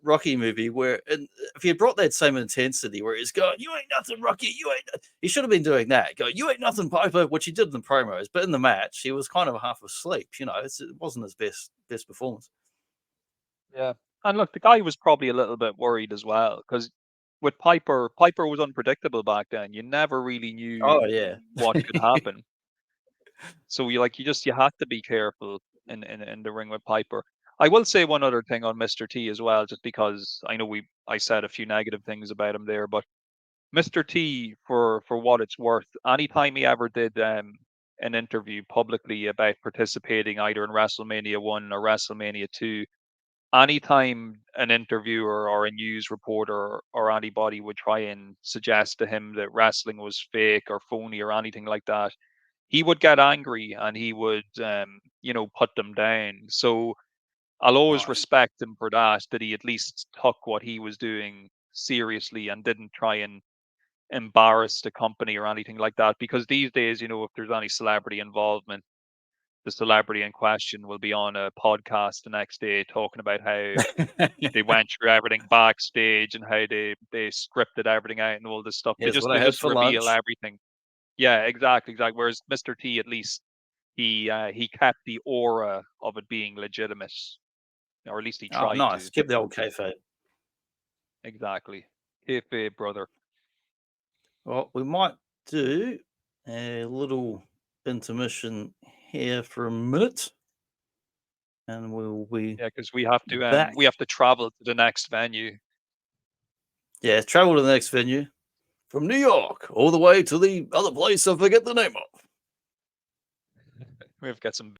Rocky movie where if he had brought that same intensity where he's going, "You ain't nothing, Rocky, you ain't," he should have been doing that. Go, "You ain't nothing, Piper," which he did in the promos, but in the match he was kind of half asleep. You know, it wasn't his best performance. Yeah. And look, the guy was probably a little bit worried as well because with Piper was unpredictable back then. You never really Oh knew yeah, what could happen. So you had to be careful in the ring with Piper. I will say one other thing on Mr. T as well, just because I know I said a few negative things about him there, but Mr. T, for what it's worth, anytime he ever did an interview publicly about participating either in WrestleMania 1 or WrestleMania 2, anytime an interviewer or a news reporter or anybody would try and suggest to him that wrestling was fake or phony or anything like that, he would get angry and he would, put them down. So I'll always nice. respect him for that, that he at least took what he was doing seriously and didn't try and embarrass the company or anything like that. Because these days, if there's any celebrity involvement, the celebrity in question will be on a podcast the next day talking about how they went through everything backstage and how they scripted everything out and all this stuff. Here's what I They had just for reveal lunch. everything. Yeah, exactly. Whereas Mr. T, at least he kept the aura of it being legitimate, or at least he Oh, tried to. nice. Keep the old kayfabe. Exactly. Kayfabe, brother. Well, we might do a little intermission here for a minute, and we'll be Yeah, because back. we have to travel to the next venue. Yeah, travel to the next venue from New York all the way to the other place I forget the name of. We have to get some.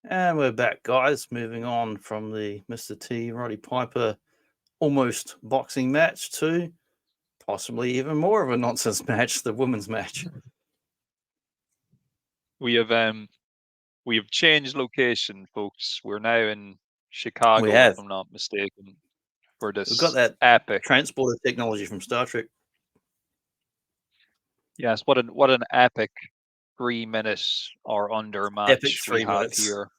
And we're back, guys. Moving on from the Mr. T, Roddy Piper almost boxing match to possibly even more of a nonsense match, the women's match. We have changed location, folks. We're now in Chicago, if have. I'm not mistaken. for this We've got that epic. transporter technology from Star Trek. Yes, what an epic 3-minute or under match Epic we 3 have minutes. here.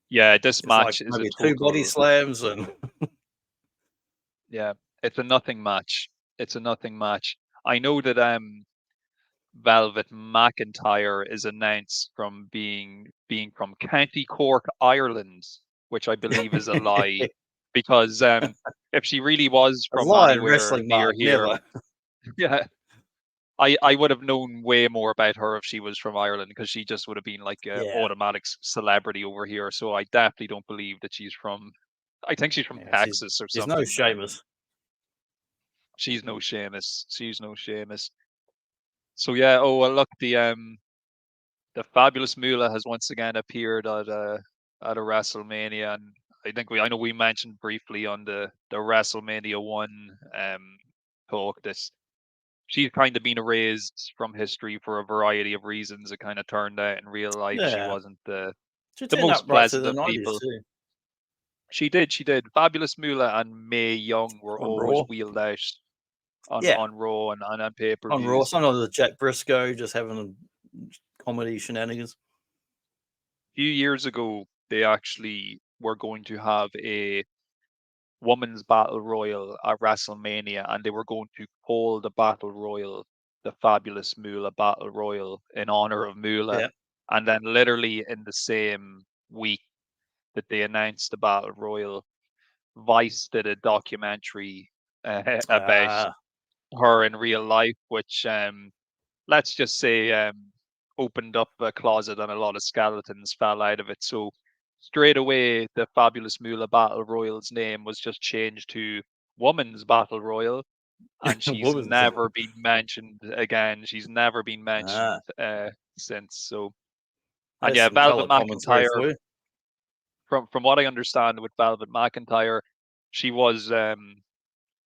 Yeah, this It's match like is a maybe total 2 body slams and yeah, it's a nothing match. It's a nothing match. I know that Velvet McIntyre is announced from being from County Cork, Ireland, which I believe is a lie, because if she really was a from lie in anywhere wrestling, near Mark, here, never. yeah, I would have known way more about her if she was from Ireland, because she just would have been like an Yeah. automatic celebrity over here. So I definitely don't believe that she's from. I think she's from Yeah, Texas or she's something. no Sheamus. She's no Sheamus. She's no Sheamus. So yeah. Oh well, look, the fabulous Mula has once again appeared at a WrestleMania, and I know we mentioned briefly on the WrestleMania 1 talk this. She's kind of been erased from history for a variety of reasons. It kind of turned out in real life she Yeah. wasn't the She turned up most right through pleasant the of 90s people. too. She did. Fabulous Moolah and Mae Young were On always Raw. wheeled out Yeah. on Raw and on On Raw. pay-per-views. Sometimes with Jack Briscoe just having comedy shenanigans. A few years ago, they actually were going to have a women's battle royal at WrestleMania, and they were going to call the battle royal the Fabulous Moolah Battle Royal in honor of Moolah. Yeah. And then literally in the same week that they announced the battle royal, Vice did a documentary about her in real life, which let's just say opened up a closet and a lot of skeletons fell out of it. So straight away, the Fabulous Moolah Battle Royal's name was just changed to Woman's Battle Royal, and she's Woman's- never been mentioned again. She's never been mentioned since. So, and There's yeah, some Velvet colour commentary McIntyre, for you. from what I understand with Velvet McIntyre, she was a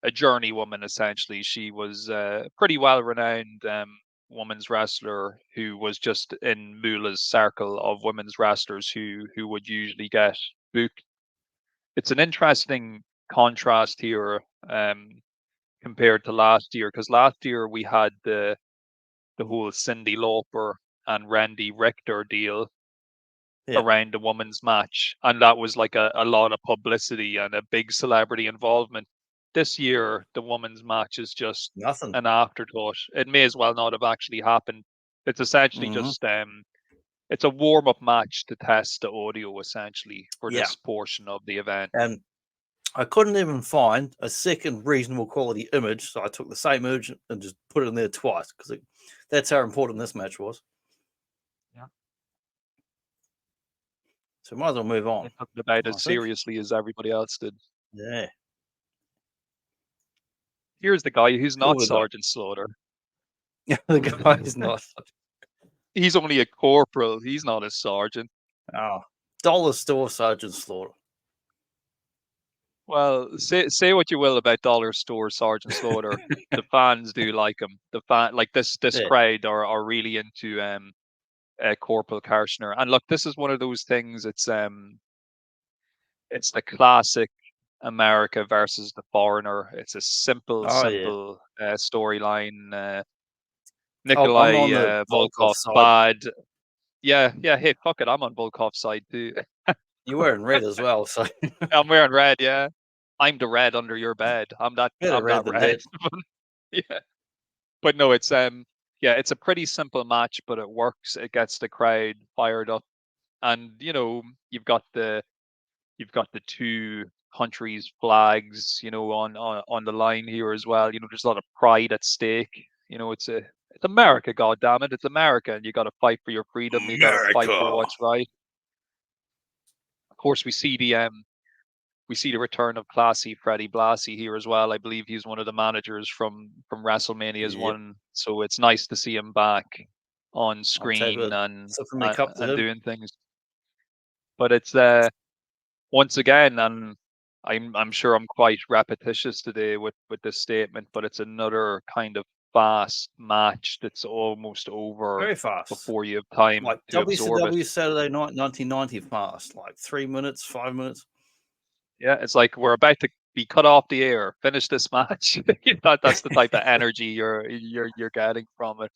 journeywoman essentially. She was a pretty well renowned women's wrestler who was just in Mula's circle of women's wrestlers who would usually get booked. It's an interesting contrast here compared to last year, because last year we had the whole Cyndi Lauper and Randy Richter deal around the women's match, and that was like a lot of publicity and a big celebrity involvement. This year, the women's match is just Nothing. an afterthought. It may as well not have actually happened. It's essentially just it's a warm-up match to test the audio essentially for this portion of the event. And I couldn't even find a second reasonable quality image, so I took the same image and just put it in there twice, because that's how important this match was. Yeah. So might as well move on. They took it about as seriously as everybody else did. Yeah. Here's the guy who's not Sergeant Slaughter. The guy's not. He's only a corporal. He's not a sergeant. Oh, dollar store Sergeant Slaughter. Well, say what you will about dollar store Sergeant Slaughter. The fans do like him. This crowd are really into Corporal Karshner. And look, this is one of those things. It's the classic America versus the foreigner. It's a simple storyline. Nikolai I'm on the Volkoff side. bad. Yeah. Hey, fuck it. I'm on Volkoff's side too. You're wearing red as well, so I'm wearing red. Yeah, I'm the red under your bed. I'm that red. Yeah, but no, it's it's a pretty simple match, but it works. It gets the crowd fired up, and you've got the two countries' flags, on the line here as well. There's a lot of pride at stake. It's America, goddammit. It's America, and you got to fight for your freedom. You got to fight for what's right. Of course, we see the return of classy Freddie Blassie here as well. I believe he's one of the managers from WrestleMania's one, so it's nice to see him back on screen and doing things. But it's once again, and I'm sure I'm quite repetitious today with this statement, but it's another kind of fast match that's almost over very fast before you have time like to absorb it. WCW Saturday Night 1990 fast, like 3 minutes, 5 minutes. Yeah, it's like we're about to be cut off the air. Finish this match. That's the type of energy you're getting from it.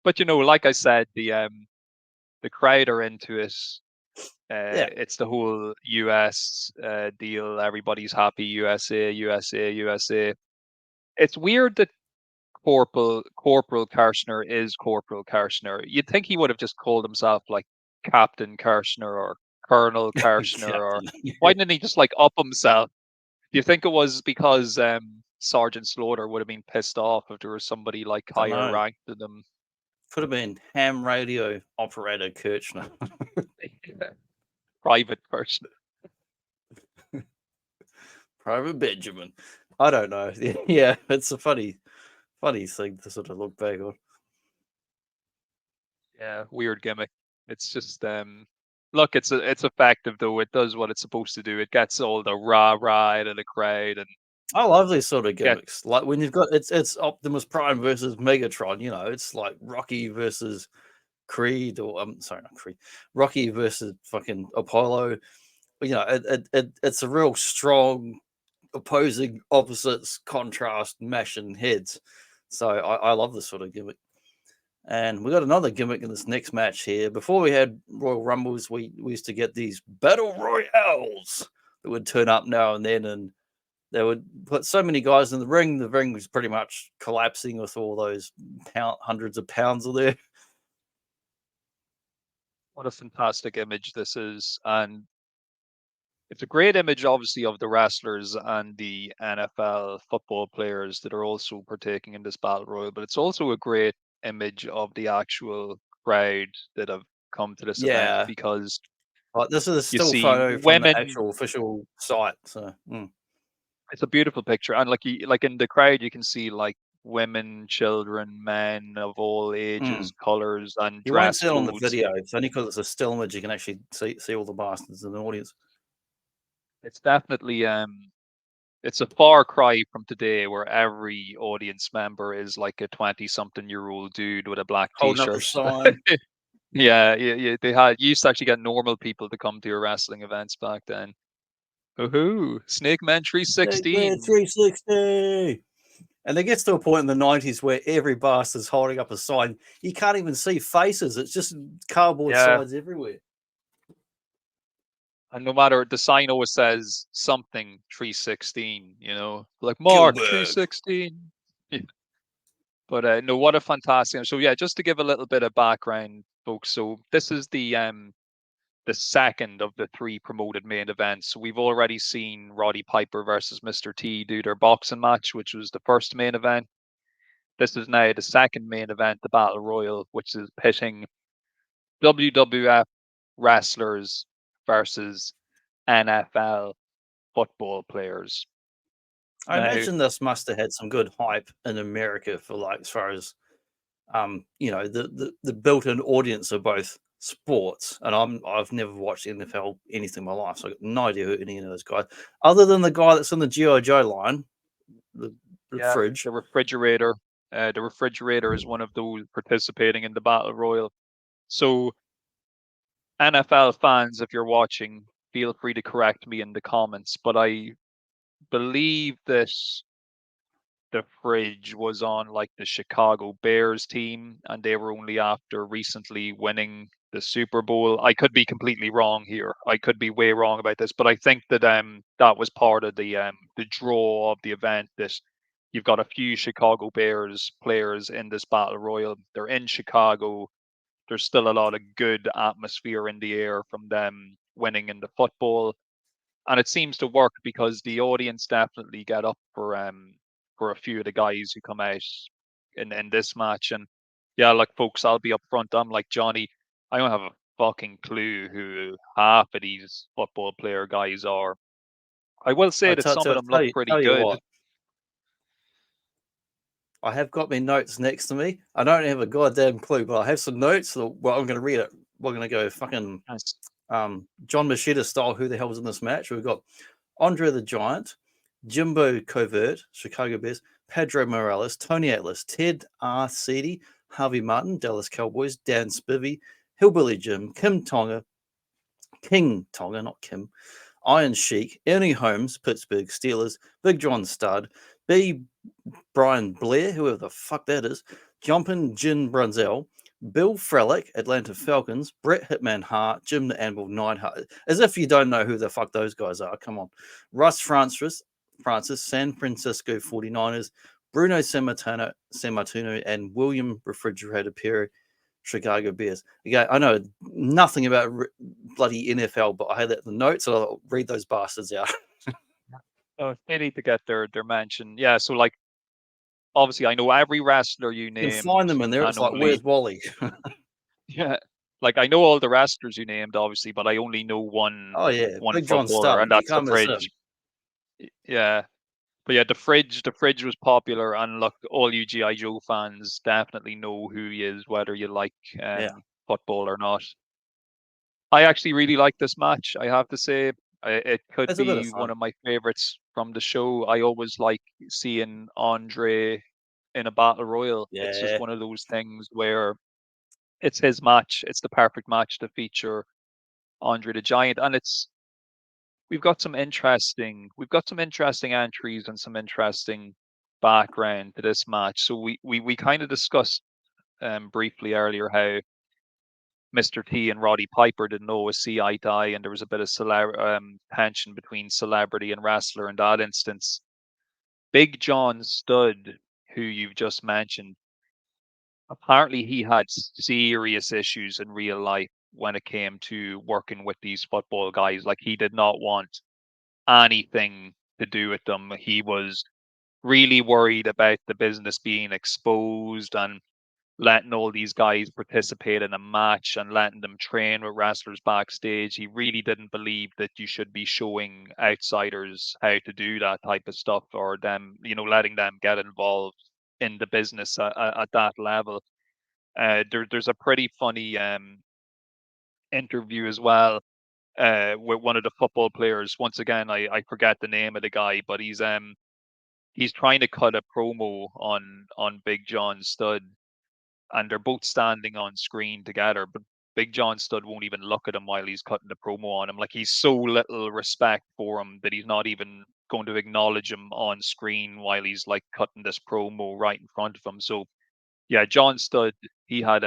But like I said, the crowd are into it. Yeah, It's the whole US deal. Everybody's happy. USA, USA, USA. It's weird that Corporal Karshner is Corporal Karshner. You'd think he would have just called himself like Captain Karshner or Colonel Karshner, or Captain. why didn't he just like up himself? Do you think it was because Sergeant Slaughter would have been pissed off if there was somebody like Don't higher know. ranked than them? Could have been ham radio operator Kirchner. Private person. Private Benjamin. I don't know. Yeah, it's a funny thing to sort of look back on. Yeah, weird gimmick. It's just look, it's effective though. It does what it's supposed to do. It gets all the rah out of the crowd and I love these sort of get gimmicks. Like when you've got it's Optimus Prime versus Megatron. It's like Rocky versus Creed, or sorry, not Creed. Rocky versus fucking Apollo. It's a real strong opposing opposites contrast mashing heads. So I love this sort of gimmick. And we got another gimmick in this next match here. Before we had Royal Rumbles, we used to get these Battle Royales that would turn up now and then, and they would put so many guys in the ring. The ring was pretty much collapsing with all those hundreds of pounds of there. what a fantastic image this is. And it's a great image, obviously, of the wrestlers and the NFL football players that are also partaking in this battle royal. But it's also a great image of the actual crowd that have come to this event, Yeah, because like this is a you still see photo from the women. actual official site. So It's a beautiful picture, and like in the crowd, you can see like women, children, men of all ages, mm. colors, and You won't dress see it on the codes. video. It's only because it's a still image you can actually see all the bastards in the audience. It's definitely it's a far cry from today, where every audience member is like a 20-something-year-old dude with a black Holding up a t-shirt. sign. Yeah. They used to actually get normal people to come to your wrestling events back then. Woohoo! Snake Man Snake Man 316. 360. And it gets to a point in the 90s where every bastard's holding up a sign. You can't even see faces. It's just cardboard Yeah. signs everywhere. And no matter, the sign always says something 316, like Mark Gilbert. 316. Yeah. But no, what a fantastic. So yeah, just to give a little bit of background, folks. So this is the second of the three promoted main events. So we've already seen Roddy Piper versus Mr. T do their boxing match, which was the first main event. This is now the second main event, the Battle Royal, which is pitting WWF wrestlers versus NFL football players. I Now, imagine this must have had some good hype in America for like as far as the built-in audience of both sports. And I've never watched NFL anything in my life, so I've got no idea who any of those guys, other than the guy that's in the G.I. Joe line, the, the yeah, fridge. the refrigerator. The refrigerator is one of those participating in the Battle Royal. So, NFL fans, if you're watching, feel free to correct me in the comments. But I believe that the fridge was on like the Chicago Bears team, and they were only after recently winning the Super Bowl. I could be completely wrong here. I could be way wrong about this, but I think that that was part of the draw of the event, that you've got a few Chicago Bears players in this battle royal. They're in Chicago. There's still a lot of good atmosphere in the air from them winning in the football, and it seems to work because the audience definitely get up for a few of the guys who come out in this match. And yeah, like folks, I'll be up front. I'm like Johnny. I don't have a fucking clue who half of these football player guys are. I will say I that some of them tell look you, pretty good. what, I have got my notes next to me. I don't have a goddamn clue, but I have some notes. So, well, I'm going to read it. We're going to go fucking Nice. John Machida style. Who the hell was in this match? We've got Andre the Giant, Jimbo Covert, Chicago Bears, Pedro Morales, Tony Atlas, Ted Arcidi, Harvey Martin, Dallas Cowboys, Dan Spivey, Hillbilly Jim, King Tonga, not Kim, Iron Sheik, Ernie Holmes, Pittsburgh Steelers, Big John Studd, B. Brian Blair, whoever the fuck that is, Jumpin' Jim Brunzell, Bill Frelick, Atlanta Falcons, Bret Hitman Hart, Jim the Anvil Neidhart. As if you don't know who the fuck those guys are. Come on. Russ Francis, San Francisco 49ers, Bruno Sammartino, and William Refrigerator Perry, Chicago Bears. Again, I know nothing about bloody NFL, but I had that in the notes, so I'll read those bastards out. Oh, they need to get their mention. Yeah, so like obviously I know every wrestler you You can named, find them in there. and It's like, only where's Wally? yeah, like I know all the wrestlers you named, obviously, but I only know one Oh, yeah. one Big John footballer, Studd. and You that's the can't miss him. Fridge. Yeah, but yeah, the fridge was popular, and look, all you GI Joe fans definitely know who he is, whether you like Yeah. football or not. I actually really like this match. I have to say, it could It's a bit of be one fun. of my favorites from the show. I always like seeing Andre in a battle royal. It's just Yeah. one of those things where it's his match. It's the perfect match to feature Andre the Giant, and we've got some interesting entries and some interesting background to this match. So we kind of discussed briefly earlier how Mr. T and Roddy Piper didn't always see eye to eye, and there was a bit of tension between celebrity and wrestler in that instance. Big John Studd, who you've just mentioned, apparently he had serious issues in real life when it came to working with these football guys. Like he did not want anything to do with them. He was really worried about the business being exposed and letting all these guys participate in a match and letting them train with wrestlers backstage. He really didn't believe that you should be showing outsiders how to do that type of stuff, or them, letting them get involved in the business at that level. There's a pretty funny interview as well with one of the football players. Once again, I forget the name of the guy, but he's trying to cut a promo on Big John Studd, and they're both standing on screen together, but Big John Studd won't even look at him while he's cutting the promo on him. Like he's so little respect for him that he's not even going to acknowledge him on screen while he's like cutting this promo right in front of him. So yeah, John Studd, he had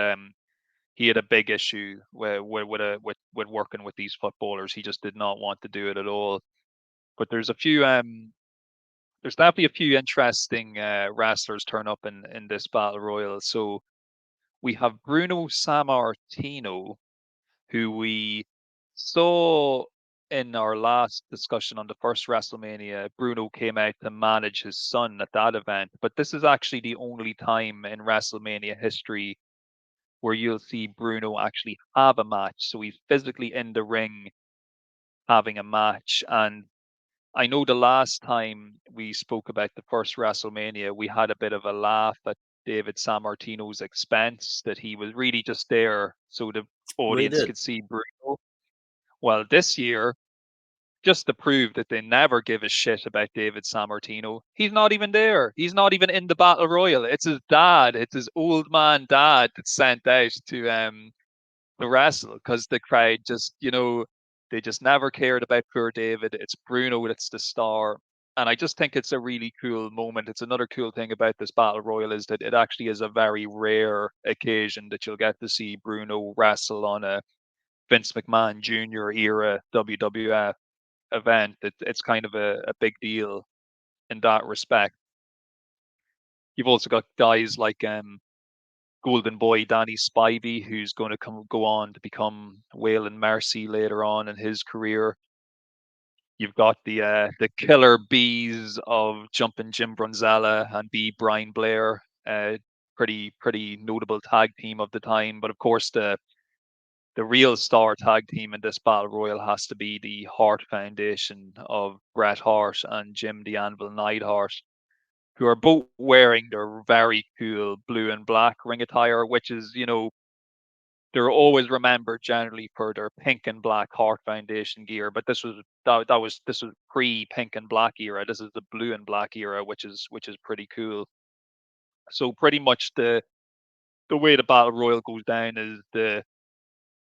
he had a big issue with working with these footballers. He just did not want to do it at all. But there's definitely a few interesting wrestlers turn up in this battle royal. So we have Bruno Sammartino, who we saw in our last discussion on the first WrestleMania. Bruno came out to manage his son at that event, but this is actually the only time in WrestleMania history where you'll see Bruno actually have a match. So he's physically in the ring having a match. And I know the last time we spoke about the first WrestleMania, we had a bit of a laugh at David Sammartino's expense, that he was really just there so the We audience did. could see Bruno. Well, this year, just to prove that they never give a shit about David Sammartino, he's not even there. He's not even in the Battle Royal. It's his dad. It's his old man dad that's sent out to wrestle, because the crowd just, they just never cared about poor David. It's Bruno that's the star. And I just think it's a really cool moment. It's another cool thing about this battle royal is that it actually is a very rare occasion that you'll get to see Bruno wrestle on a Vince McMahon Jr. era WWF event. It's kind of a big deal in that respect. You've also got guys like Golden Boy Danny Spivey, who's going to go on to become Waylon Mercy later on in his career. You've got the killer bees of Jumpin' Jim Brunzella and B Brian Blair, pretty notable tag team of the time. But of course, the real star tag team in this battle royal has to be the Hart Foundation of Bret Hart and Jim the Anvil Neidhart, who are both wearing their very cool blue and black ring attire, which is, they're always remembered generally for their pink and black Hart Foundation gear. But this was pre pink and black era. This is the blue and black era, which is pretty cool. So pretty much the way the battle royal goes down is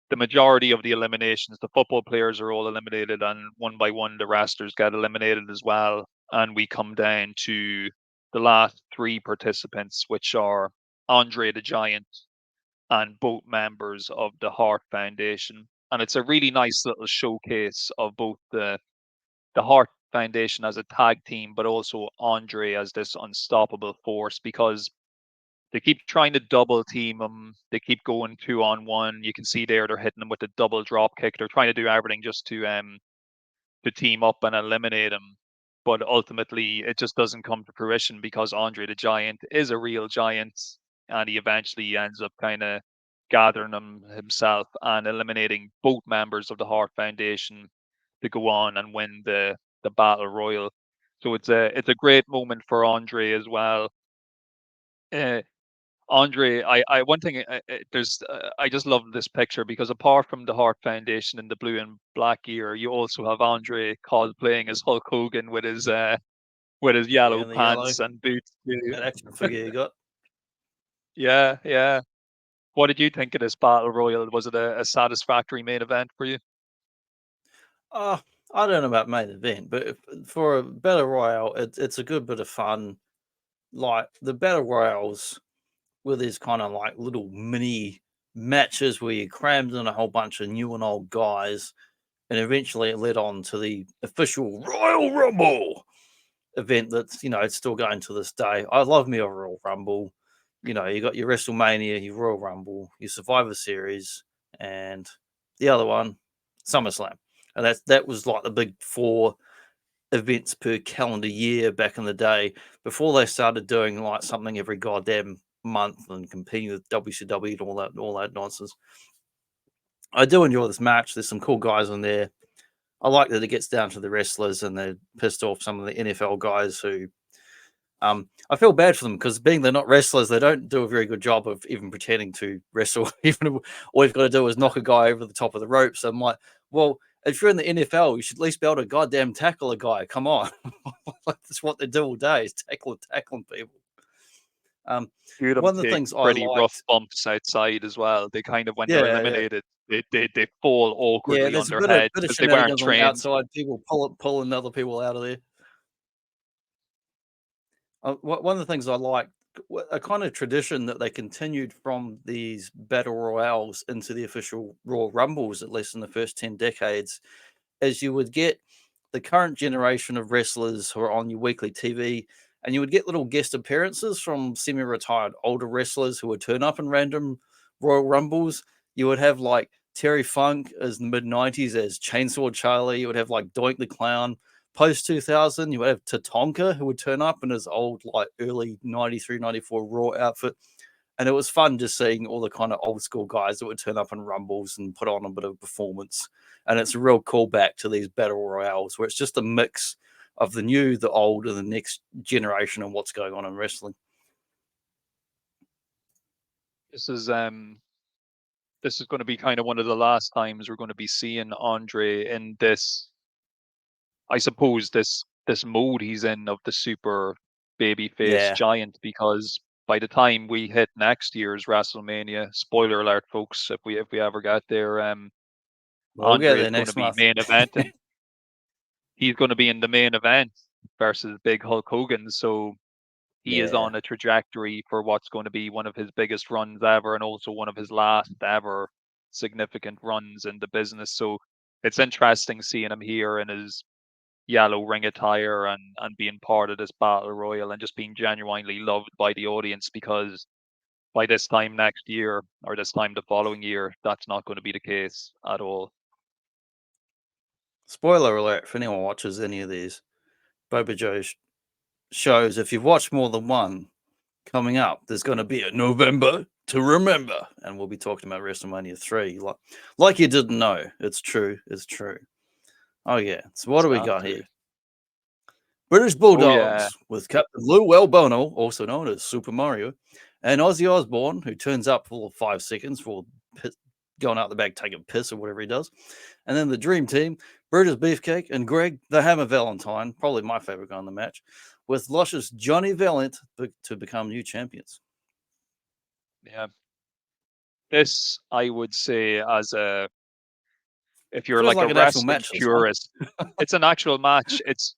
the majority of the eliminations, the football players are all eliminated, and one by one the wrestlers get eliminated as well. And we come down to the last three participants, which are Andre the Giant and both members of the Hart Foundation. And it's a really nice little showcase of both the Hart Foundation as a tag team, but also Andre as this unstoppable force, because they keep trying to double team him. They keep going 2-on-1. You can see there they're hitting him with the double drop kick. They're trying to do everything just to team up and eliminate him. But ultimately, it just doesn't come to fruition because Andre the Giant is a real giant, and he eventually ends up kind of gathering them himself and eliminating both members of the Hart Foundation to go on and win the Battle Royal. So it's a great moment for Andre as well. Andre, I one thing there's I just love this picture because apart from the Hart Foundation in the blue and black gear, you also have Andre cosplaying as Hulk Hogan with his Yeah, yellow and the yellow, pants and boots too. that action figure you got. Yeah, yeah. What did you think of this battle royal? Was it a satisfactory main event for you? Uh, I don't know about main event, but for a battle royale, it's a good bit of fun. Like the battle royales with these kind of like little mini matches where you crammed in a whole bunch of new and old guys, and eventually it led on to the official Royal Rumble event that's it's still going to this day. I love me a Royal Rumble. You got your WrestleMania, your Royal Rumble, your Survivor Series, and the other one, SummerSlam. And that was like the big four events per calendar year back in the day before they started doing like something every goddamn month and competing with WCW and all that nonsense. I do enjoy this match. There's some cool guys in there. I like that it gets down to the wrestlers and they're pissed off some of the NFL guys who I feel bad for them because being they're not wrestlers, they don't do a very good job of even pretending to wrestle. Even all you've got to do is knock a guy over the top of the ropes. I'm like, well, if you're in the NFL, you should at least be able to goddamn tackle a guy. Come on, that's what they do all day is tackling people. Hear them One of the take things I pretty rough liked, bumps outside as well. They kind of when they're yeah, eliminated, they fall yeah, awkwardly on there's a their bit of head because they weren't shenanigans on the trained. outside. People pulling other people out of there. One of the things I like, a kind of tradition that they continued from these battle royales into the official Royal Rumbles, at least in the first 10 decades, is you would get the current generation of wrestlers who are on your weekly TV, and you would get little guest appearances from semi-retired older wrestlers who would turn up in random Royal Rumbles. You would have like Terry Funk as the mid-90s as Chainsaw Charlie. You would have like Doink the Clown. Post 2000, you would have Tatonka who would turn up in his old like early 93, 94 Raw outfit. And it was fun just seeing all the kind of old school guys that would turn up in Rumbles and put on a bit of performance. And it's a real callback to these battle royales where it's just a mix of the new, the old, and the next generation and what's going on in wrestling. This is um this is going to be kind of one of the last times we're going to be seeing Andre in this. I suppose this mode he's in of the super babyface Yeah. giant, because by the time we hit next year's WrestleMania, spoiler alert, folks, if we ever get there, We'll get Andre is there going to next be month. main event, and he's going to be in the main event versus Big Hulk Hogan. So he is Yeah. on a trajectory for what's going to be one of his biggest runs ever, and also one of his last ever significant runs in the business. So it's interesting seeing him here in his yellow ring attire and being part of this battle royal and just being genuinely loved by the audience, because by this time next year or this time the following year, that's not going to be the case at all. Spoiler alert for anyone watches any of these Boba Joe's shows. If you've watched more than one, coming up, there's going to be a November to remember, and we'll be talking about WrestleMania 3. Like you didn't know. It's true. It's true. Oh, yeah. So, what do we got here? Exactly. British Oh yeah. Bulldogs with Captain Lou Bono, also known as Super Mario, and Ozzy Osbourne, who turns up for 5 seconds for going out the back, taking a piss or whatever he does. And then the Dream Team, Brutus Beefcake and Greg the Hammer Valentine, probably my favorite guy in the match, with luscious Johnny Valiant to become new champions. Yeah. This, I would say, if you're Feels like like a an actual wrestling match, this one. purist, it's an actual match. It's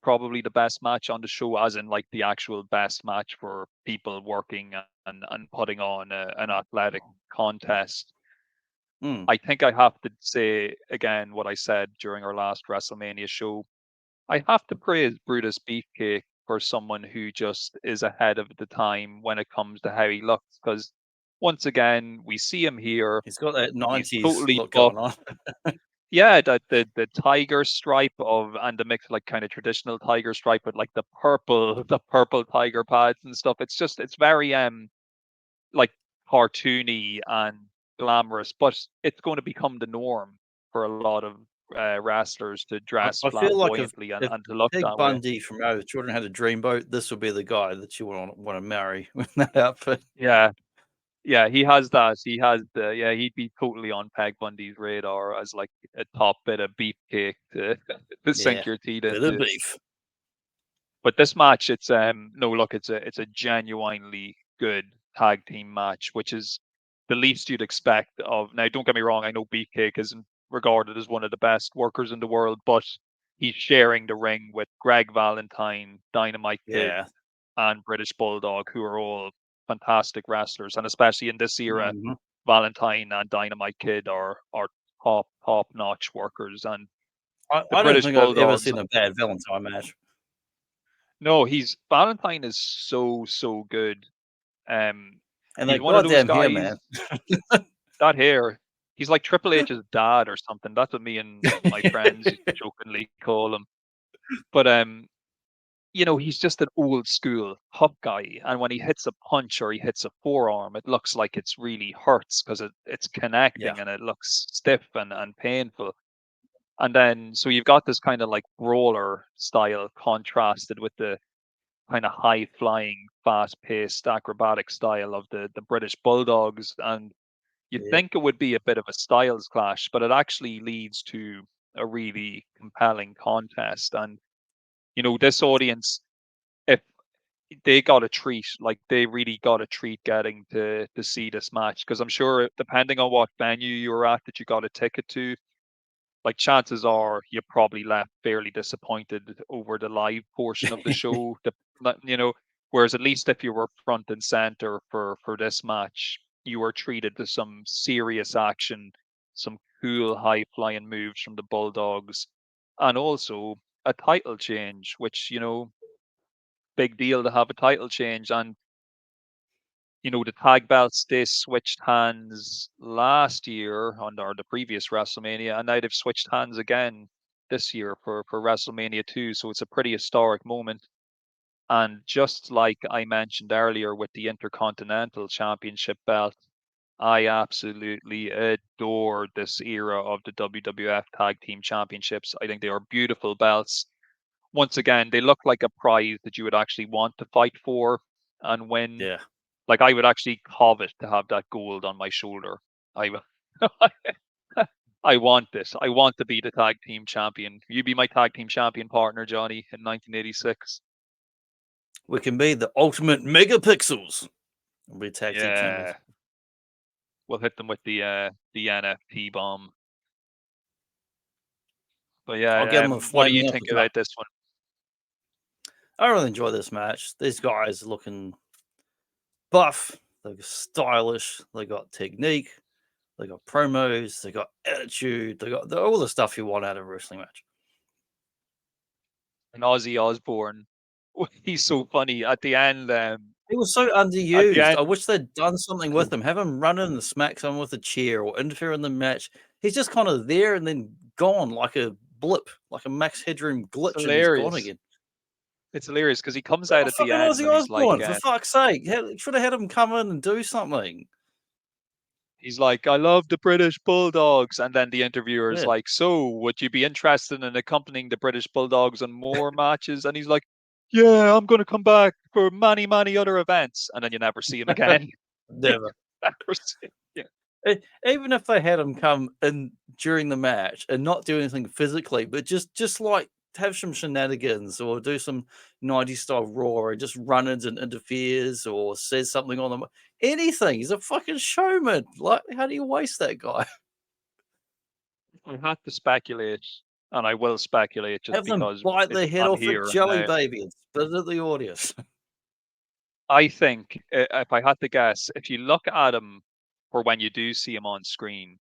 probably the best match on the show, as in like the actual best match for people working and putting on an athletic contest. Mm. I think I have to say again what I said during our last WrestleMania show. I have to praise Brutus Beefcake for someone who just is ahead of the time when it comes to how he looks. Because once again, we see him here. He's got that He's 90s totally look buff. going on. Yeah, the tiger stripe of and the mix like kind of traditional tiger stripe with like the purple tiger pads and stuff. It's very like cartoony and glamorous, but it's going to become the norm for a lot of wrestlers to dress I feel like flamboyantly if and to look Peg that way. Bundy from How the Children Had a Dreamboat, this would be the guy that you want to marry with that outfit. Yeah, yeah, he has that. He has the yeah. He'd be totally on Peg Bundy's radar as like a top bit of beefcake to to Yeah, sink your teeth bit of into. beef. But this match, it's no look, it's a genuinely good tag team match, which is the least you'd expect of. Now, don't get me wrong, I know Beefcake isn't regarded as one of the best workers in the world, but he's sharing the ring with Greg Valentine, Dynamite Kid, Yeah. and British Bulldog, who are all fantastic wrestlers, and especially in this era, Mhm. Valentine and Dynamite Kid are top notch workers, and the I don't British think I've ever Bulldogs. seen a bad Valentine match. No, he's Valentine is so good. Um, And he's that one of those goddamn hair, man. guys. That hair, he's like Triple H's dad or something. That's what me and my friends used to jokingly call him. But he's just an old school tough guy, and when he hits a punch or he hits a forearm, it looks like it's really hurts because it's Yeah. connecting and it looks stiff and painful. And then so you've got this kind of like brawler style contrasted with the kind of high flying, fast paced, acrobatic style of the British Bulldogs. And you'd Yeah. think it would be a bit of a styles clash, but it actually leads to a really compelling contest. And, this audience, if they got a treat, like they really got a treat getting to see this match, because I'm sure depending on what venue you were at that you got a ticket to, like chances are you probably left fairly disappointed over the live portion of the show. Whereas at least if you were front and center for this match, you were treated to some serious action, some cool high flying moves from the Bulldogs, and also a title change, which big deal to have a title change. And the tag belts, they switched hands last year under the previous WrestleMania, and now they've switched hands again this year for WrestleMania 2. So it's a pretty historic moment. And just like I mentioned earlier with the Intercontinental Championship belt, I absolutely adore this era of the WWF Tag Team Championships. I think they are beautiful belts. Once again, they look like a prize that you would actually want to fight for and win. Yeah. Like I would actually covet to have that gold on my shoulder. I I want this. I want to be the tag team champion. You be my tag team champion partner, Johnny, in 1986. We can be the ultimate megapixels. We'll be tag team champions. Yeah, we'll hit them with the NFT bomb. But I'll get yeah, them what do you flaming think uppercut. about this one? I really enjoy this match. These guys are looking buff. They're stylish. They got technique. They got promos. They got attitude. They got all the stuff you want out of a wrestling match. And Ozzy Osbourne, he's so funny at the end. He was so At the underused. end, I wish they'd done something with him. Have him run in and smack someone with a chair or interfere in the match. He's just kind of there and then gone like a blip, like a Max Headroom it's glitch, and he's gone hilarious. again. It's hilarious because he comes But out at the fucking end Ozzy and he's like, Osbourne, for fuck's sake. Should have had him come in and do something. I love the British Bulldogs. And then the interviewer is Yeah. like, so would you be interested in accompanying the British Bulldogs on more matches? And he's like, yeah, I'm going to come back for many, many other events. And then you never see him again. Never. Never see him again. Even if they had him come in during the match and not do anything physically, but just like have some shenanigans or do some 90s style Raw or just run in and interferes or says something on them. Anything. He's a fucking showman. Like, how do you waste that guy? I had to speculate, and I will speculate just Have them because bite it's the head on off a here jelly now. baby and spit it at the audience. I think if I had to guess, if you look at him for when you do see him on screen,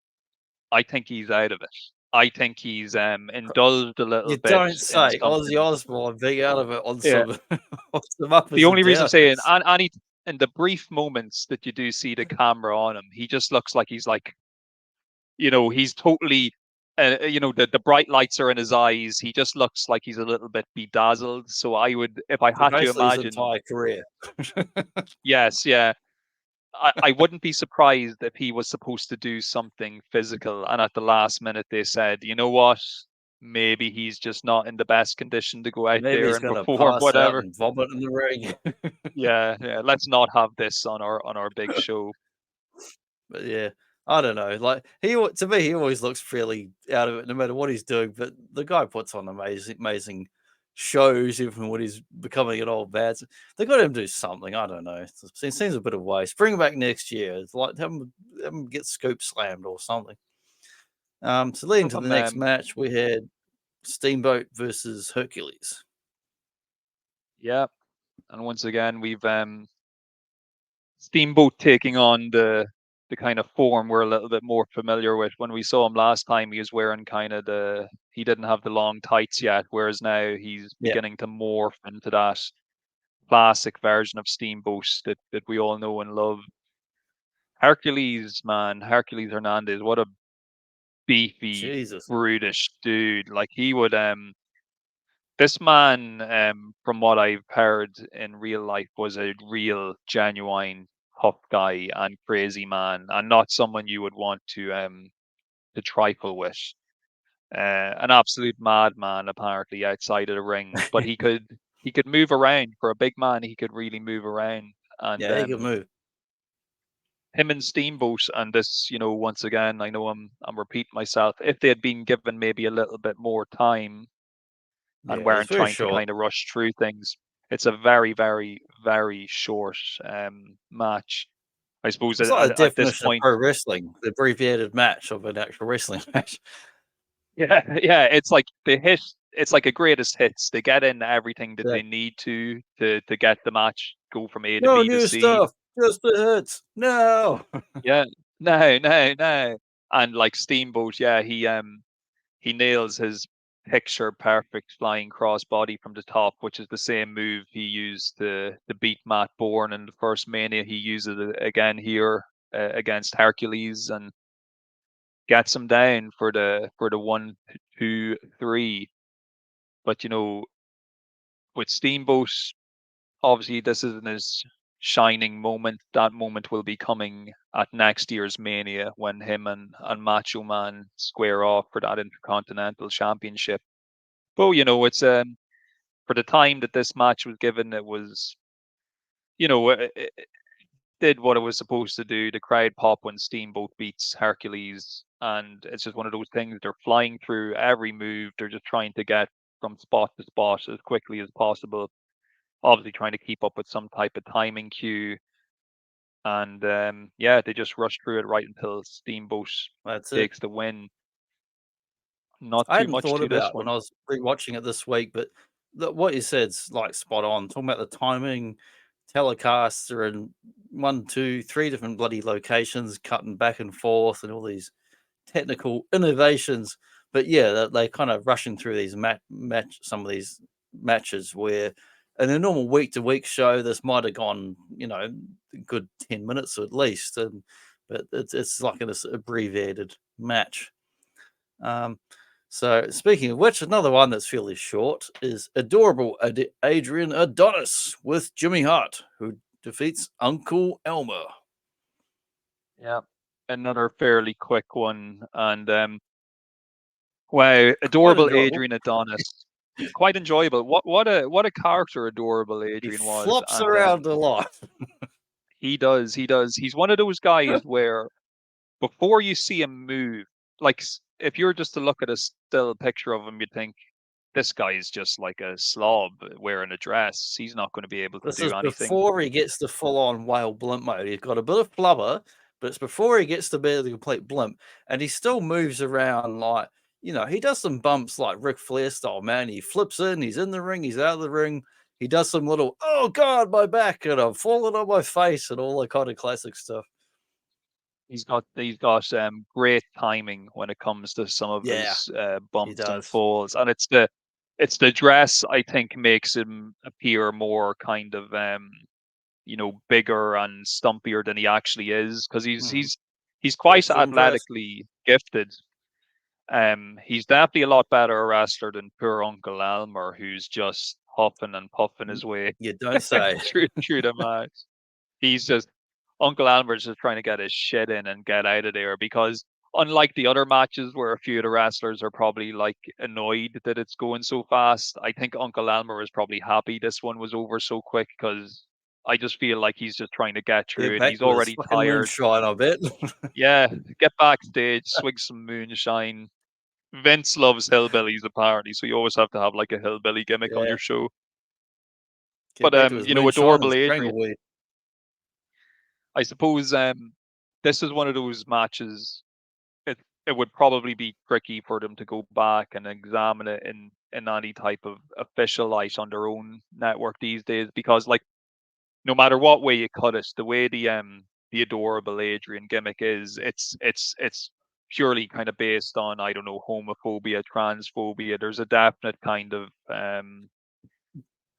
I think he's out of it. I think he's indulged a little You bit don't in say. Ozzy something. Osbourne being out of it on Yeah. some, on some uppers The and only reason I'm saying, downers. and in the brief moments that you do see the camera on him, he just looks like he's like, he's totally, the bright lights are in his eyes. He just looks like he's a little bit bedazzled. So I would, if I So had to basically his imagine, entire career. yes, yeah, I wouldn't be surprised if he was supposed to do something physical, and at the last minute they said, you know what, maybe he's just not in the best condition to go out Maybe there he's and going to perform, pass out whatever. and vomit in the ring. Yeah, yeah. Let's not have this on our big show. But yeah, I don't know. Like to me, he always looks fairly out of it, no matter what he's doing. But the guy puts on amazing shows, even when he's becoming an old bad. They got him to do something. I don't know. It seems a bit of waste. Bring him back next year. It's like have him get scoop slammed or something. So leading Have to the him, next match, we had Steamboat versus Hercules. yeah. And once again, we've Steamboat taking on the kind of form we're a little bit more familiar with. When we saw him last time, he was wearing kind of he didn't have the long tights yet, whereas now he's Yeah, beginning to morph into that classic version of Steamboat that we all know and love. Hercules, man, Hercules Hernandez, what a beefy, Jesus. brutish dude. Like he would this man, from what I've heard in real life, was a real, genuine, tough guy and crazy man, and not someone you would want to trifle with. An absolute madman, apparently, outside of the ring. But he could move around for a big man. He could really move around, and Yeah, he can move. him and Steamboat, and this, once again, I know I'm repeating myself. If they had been given maybe a little bit more time and Yeah, it's weren't very trying to short. kind of rush through things. It's a very, very, very short match. I suppose It's like the at this definition of point, pro wrestling, the abbreviated match of an actual wrestling match. yeah, yeah, it's like it's like a greatest hits. They get in everything that Yeah. they need to get the match go from A to No B to new C. stuff, just the hits. No. Yeah, no, no, no. And like Steamboat, yeah, he nails his picture perfect flying crossbody from the top, which is the same move he used to beat Matt Bourne in the first Mania. He uses it again here against Hercules and gets him down for the 1, 2, 3. But with Steamboat, obviously this isn't his shining moment. That moment will be coming at next year's Mania when him and Macho Man square off for that Intercontinental Championship. But it's for the time that this match was given, it was it did what it was supposed to do. The crowd pop when Steamboat beats Hercules, and it's just one of those things. They're flying through every move. They're just trying to get from spot to spot as quickly as possible. Obviously, trying to keep up with some type of timing cue, and yeah, they just rush through it right until Steamboat That's it. takes the win. Not I too hadn't much thought to this about when one. I was rewatching it this week, but what you said's like spot on. Talking about the timing, telecasts are in 1, 2, 3 different bloody locations, cutting back and forth, and all these technical innovations. But yeah, they kind of rushing through these some of these matches where in a normal week to week show, this might have gone, a good 10 minutes at least. But it's like an abbreviated match. Um, so speaking of which, another one that's fairly short is adorable Adrian Adonis with Jimmy Hart, who defeats Uncle Elmer. Yeah, another fairly quick one, and wow, Quite adorable enjoyable. Adrian Adonis. Quite enjoyable. What a character adorable He Adrian was. flops And around a lot. he does, he does. He's one of those guys where before you see him move, like if you're just to look at a still picture of him, you'd think, this guy is just like a slob wearing a dress. He's not going to be able to This do is anything. before he gets the full-on whale blimp mode. He's got a bit of flubber, but it's before he gets to be the complete blimp, and he still moves around like, he does some bumps like Ric Flair style, man. He flips in, he's in the ring, he's out of the ring. He does some little, oh God, my back, and I'm falling on my face, and all that kind of classic stuff. He's got great timing when it comes to some of Yeah, his he bumps and does. falls, and it's the dress, I think, makes him appear more kind of bigger and stumpier than he actually is, because he's quite Just to impress. athletically gifted. He's definitely a lot better a wrestler than poor Uncle Elmer, who's just huffing and puffing his way You don't say. through the match. He's just Uncle Elmer's just trying to get his shit in and get out of there, because unlike the other matches where a few of the wrestlers are probably like annoyed that it's going so fast, I think Uncle Elmer is probably happy this one was over so quick, because I just feel like he's just trying to get through Get it. back He's to his already fucking tired. moonshine, I bet. Yeah, get backstage, swig some moonshine. Vince loves hillbillies apparently, so you always have to have like a hillbilly gimmick on Yeah. your show. Get But back to his moonshine adorable and Adrian, strangleweed. I suppose this is one of those matches. It would probably be tricky for them to go back and examine it in any type of official light on their own network these days, because like no matter what way you cut it, the way the adorable Adrian gimmick is, it's purely kind of based on, I don't know, homophobia, transphobia. There's a definite kind of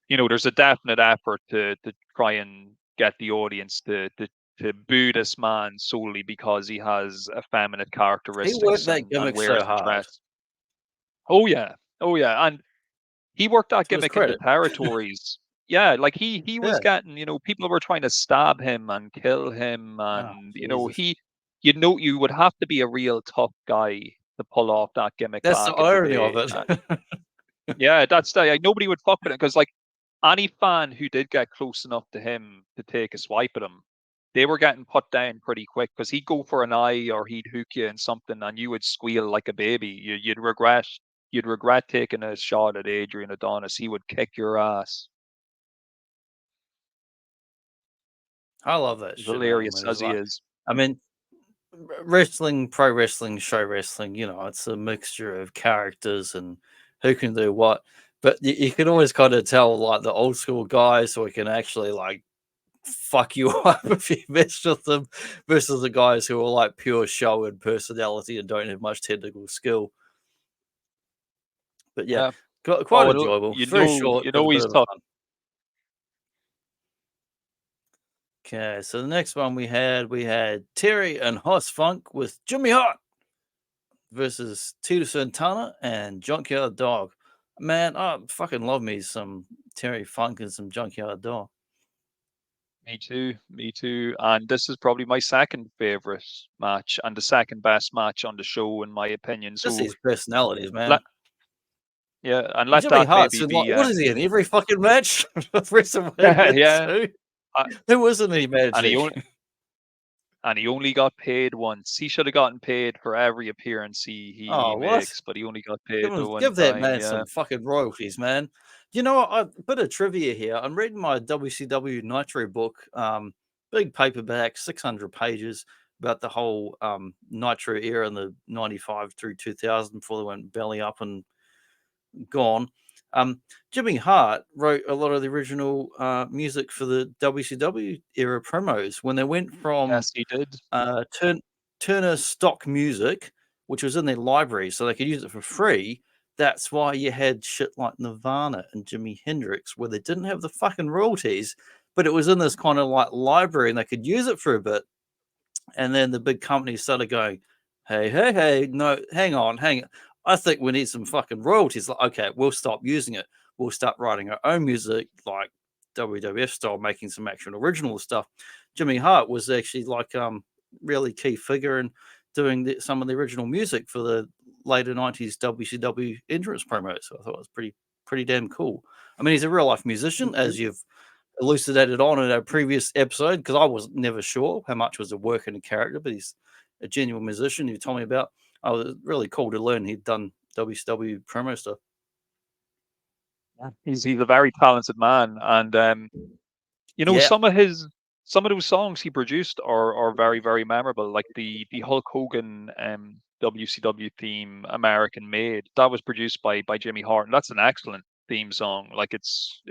there's a definite effort to try and get the audience to boo this man solely because he has effeminate He characteristics worked that and gimmick so wears the hard. dress. Oh yeah, and he worked that To his gimmick in the credit. territories. Yeah, like he was Yeah. getting, people were trying to stab him and kill him, Oh, and Jesus. you would have to be a real tough guy to pull off that gimmick That's the back in the irony of day. it. Yeah, that's like, nobody would fuck with it, because like any fan who did get close enough to him to take a swipe at him, they were getting put down pretty quick, because he'd go for an eye or he'd hook you in something and you would squeal like a baby. You'd regret taking a shot at Adrian Adonis. He would kick your ass. I love that As shit, man. hilarious as he is. I mean, wrestling, pro wrestling, show wrestling, it's a mixture of characters and who can do what. But you can always kind of tell, like, the old school guys who can actually, like, fuck you up if you mess with them versus the guys who are, like, pure show and personality and don't have much technical skill. But yeah, Yeah. quite Oh, enjoyable. It's very short, but a bit he's of tough. fun. Okay, so the next one we had Terry and Hoss Funk with Jimmy Hart versus Tito Santana and Junkyard Dog. Man, I fucking love me some Terry Funk and some Junkyard Dog. Me too. And this is probably my second favorite match and the second best match on the show, in my opinion. Just So these personalities, man. let and And let Jimmy that Hart's maybe in, like, be what is he in every fucking match? WrestleMania yeah. 2. Uh, Who wasn't he and he managing? only and he only got paid once. He should have gotten paid for every appearance he Oh, what? makes, but he only got paid the one Give that time. man Yeah. some fucking royalties, man. You know what? A bit of trivia here. I'm reading my WCW Nitro book, big paperback, 600 pages about the whole Nitro era in the 95 through 2000 before they went belly up and gone. Jimmy Hart wrote a lot of the original music for the WCW era promos when they went from Yes, he did. Turner stock music, which was in their library, so they could use it for free. That's why you had shit like Nirvana and Jimi Hendrix, where they didn't have the fucking royalties, but it was in this kind of like library and they could use it for a bit. And then the big companies started going, hey, no, hang on. I think we need some fucking royalties. Like, okay, we'll stop using it. We'll start writing our own music, like WWF style, making some actual original stuff. Jimmy Hart was actually like really key figure in doing some of the original music for the later 90s WCW entrance promos. So I thought it was pretty damn cool. I mean, he's a real life musician, as you've elucidated on in a previous episode, because I was never sure how much was a work in a character, but he's a genuine musician. You told me about. Oh, it was really cool to learn he'd done WCW promo stuff. He's a very talented man, and you know, Yeah. some of those songs he produced are very, very memorable. Like the Hulk Hogan WCW theme American Made, that was produced by Jimmy Hart, and that's an excellent theme song. Like it's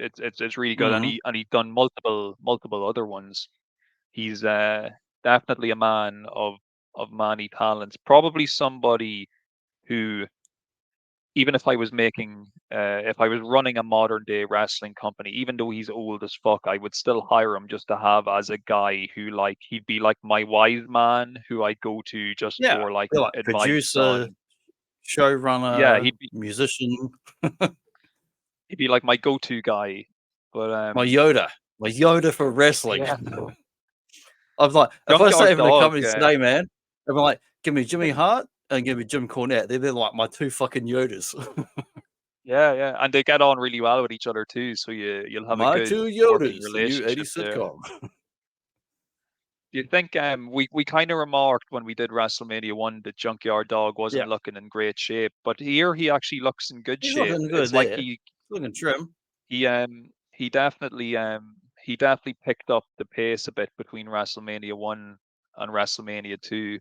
really good, and Hmm. he done multiple other ones. He's definitely a man of many talents. Probably somebody who, even if I was if I was running a modern day wrestling company, even though he's old as fuck, I would still hire him just to have as a guy who, like, he'd be like my wise man who I'd go to just Yeah. for like You're like advice producer, on. Yeah, showrunner, musician, he'd be like my go-to guy. But my Yoda for wrestling. yeah, I'm like, if I say Junkyard even the Dog. company today, man, I'm like, give me Jimmy Hart and give me Jim Cornette. They're like my two fucking Yodas. Yeah, and they get on really well with each other too. So you'll have a My good two working Yodas, the new relationship 80s there. sitcom. Do you think we kind of remarked when we did WrestleMania 1 that Junkyard Dog Yeah, wasn't looking in great shape, but here he actually looks in good he's shape. looking good It's like there. He's looking trim. he um he definitely um he definitely picked up the pace a bit between WrestleMania 1 and WrestleMania 2.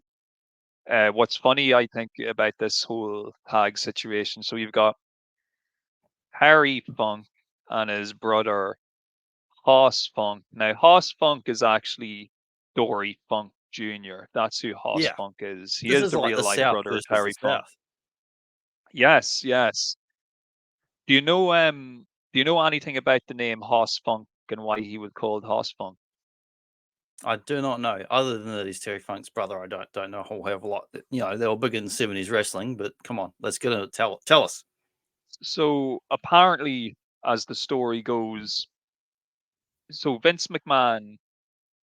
What's funny, I think, about this whole tag situation, so you've got Harry Funk and his brother Hoss Funk. Now, Hoss Funk is actually Dory Funk Jr. That's who Hoss Yeah, Funk is. He this is is the like real the life South brother of versus the Terry Funk. South. Yes, yes. Do you know anything about the name Hoss Funk and why he was called Hoss Funk? I do not know. Other than that, he's Terry Funk's brother. I don't know a whole hell of a lot. You know, they were big in the 70s wrestling, but come on, let's get into it. Tell us. So apparently, as the story goes, so Vince McMahon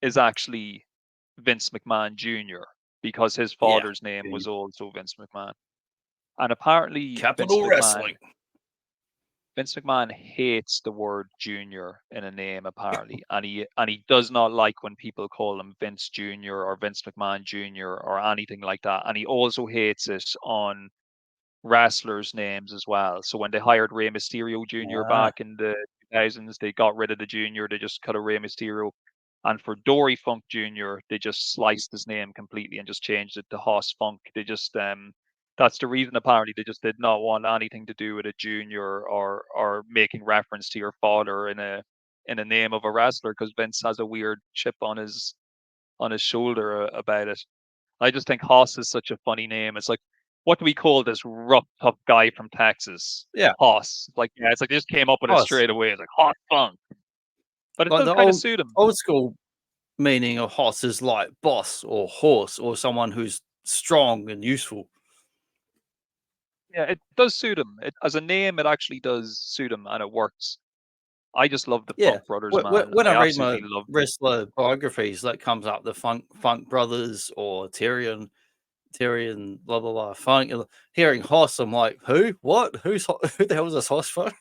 is actually Vince McMahon Jr. because his Yeah, father's name the was also Vince McMahon. And apparently Capital Wrestling. Vince McMahon hates the word junior in a name, apparently, and he does not like when people call him Vince Jr. or Vince McMahon Jr. or anything like that. And he also hates it on wrestlers' names as well. So when they hired Rey Mysterio Jr. Ah, back in the 2000s, they got rid of the Junior. They just cut a Rey Mysterio. And for Dory Funk Jr., they just sliced his name completely and just changed it to Hoss Funk. They just that's the reason, apparently. They just did not want anything to do with a junior or making reference to your father in a name of a wrestler, because Vince has a weird chip on his shoulder about it. I just think Hoss is such a funny name. It's like, what do we call this rough, tough guy from Texas? yeah, Hoss. Like, yeah, it's like they just came up with it Hoss. straight away. It's like Hoss Funk. But it Like does the kind of suit him. old school meaning of Hoss is like boss or horse or someone who's strong and useful. Yeah, it does suit him. As a name, it actually does suit him, and it works. I just love the Yeah. Funk Brothers, man. When I I read my absolutely love them. wrestler biographies, that comes up the Funk Brothers or Terry and blah blah blah Funk. And hearing Hoss, I'm like, who? What? Who the hell is this Hoss for?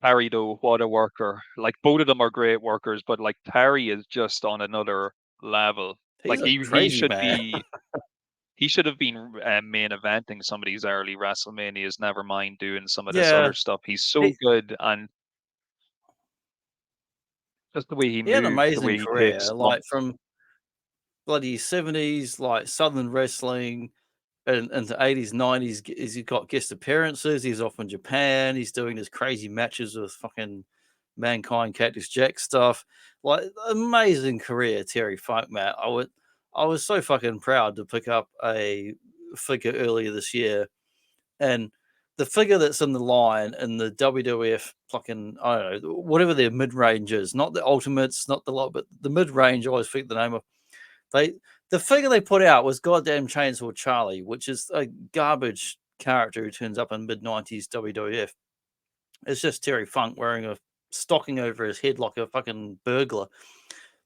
Terry, though, what a worker. Like, both of them are great workers, but like Terry is just on another level. He's Like a he crazy should man. be. He should have been main eventing some of these early WrestleManias. Never mind doing some of this Yeah, other stuff. He's so he good, and just the way he he had an moves, the amazing way he takes career, like lumps. from bloody 70s, like Southern wrestling, and into 80s, 90s. He's got guest appearances. He's off in Japan. He's doing his crazy matches with fucking Mankind, Cactus Jack stuff. Like amazing career, Terry Funk, Matt. I was so fucking proud to pick up a figure earlier this year, and the figure that's in the line in the WWF fucking, I don't know, whatever their mid range is, not the ultimates, not the lot, but the mid range. I always forget the name of. They The figure they put out was goddamn Chainsaw Charlie, which is a garbage character who turns up in mid-90s WWF. It's just Terry Funk wearing a stocking over his head like a fucking burglar.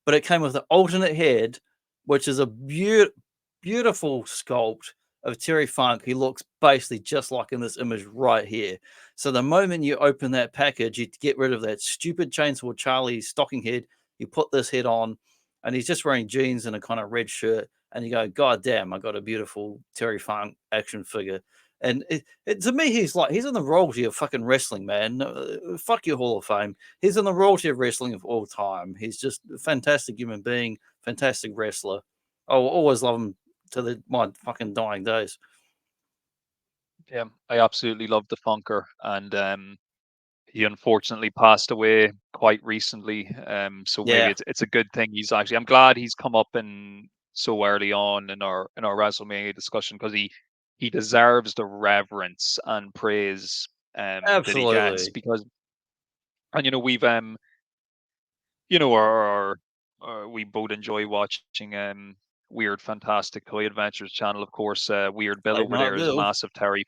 But it came with an alternate head, which is a beautiful sculpt of Terry Funk. He looks basically just like in this image right here. So the moment you open that package, you get rid of that stupid Chainsaw Charlie stocking head. You put this head on, and he's just wearing jeans and a kind of red shirt. And you go, God damn, I got a beautiful Terry Funk action figure. And to me, he's in the royalty of fucking wrestling, man. Fuck your Hall of Fame. He's in the royalty of wrestling of all time. He's just a fantastic human being, fantastic wrestler. I will always love him to my fucking dying days. Yeah, I absolutely love the Funker, and he unfortunately passed away quite recently. So maybe Yeah, it's a good thing he's actually. I'm glad he's come up in so early on in our WrestleMania discussion, because he deserves the reverence and praise that he gets, absolutely. because, and our we both enjoy watching Weird Fantastic Toy Adventures channel, of course. Weird Bill Late over Night there is a Bill. massive Terry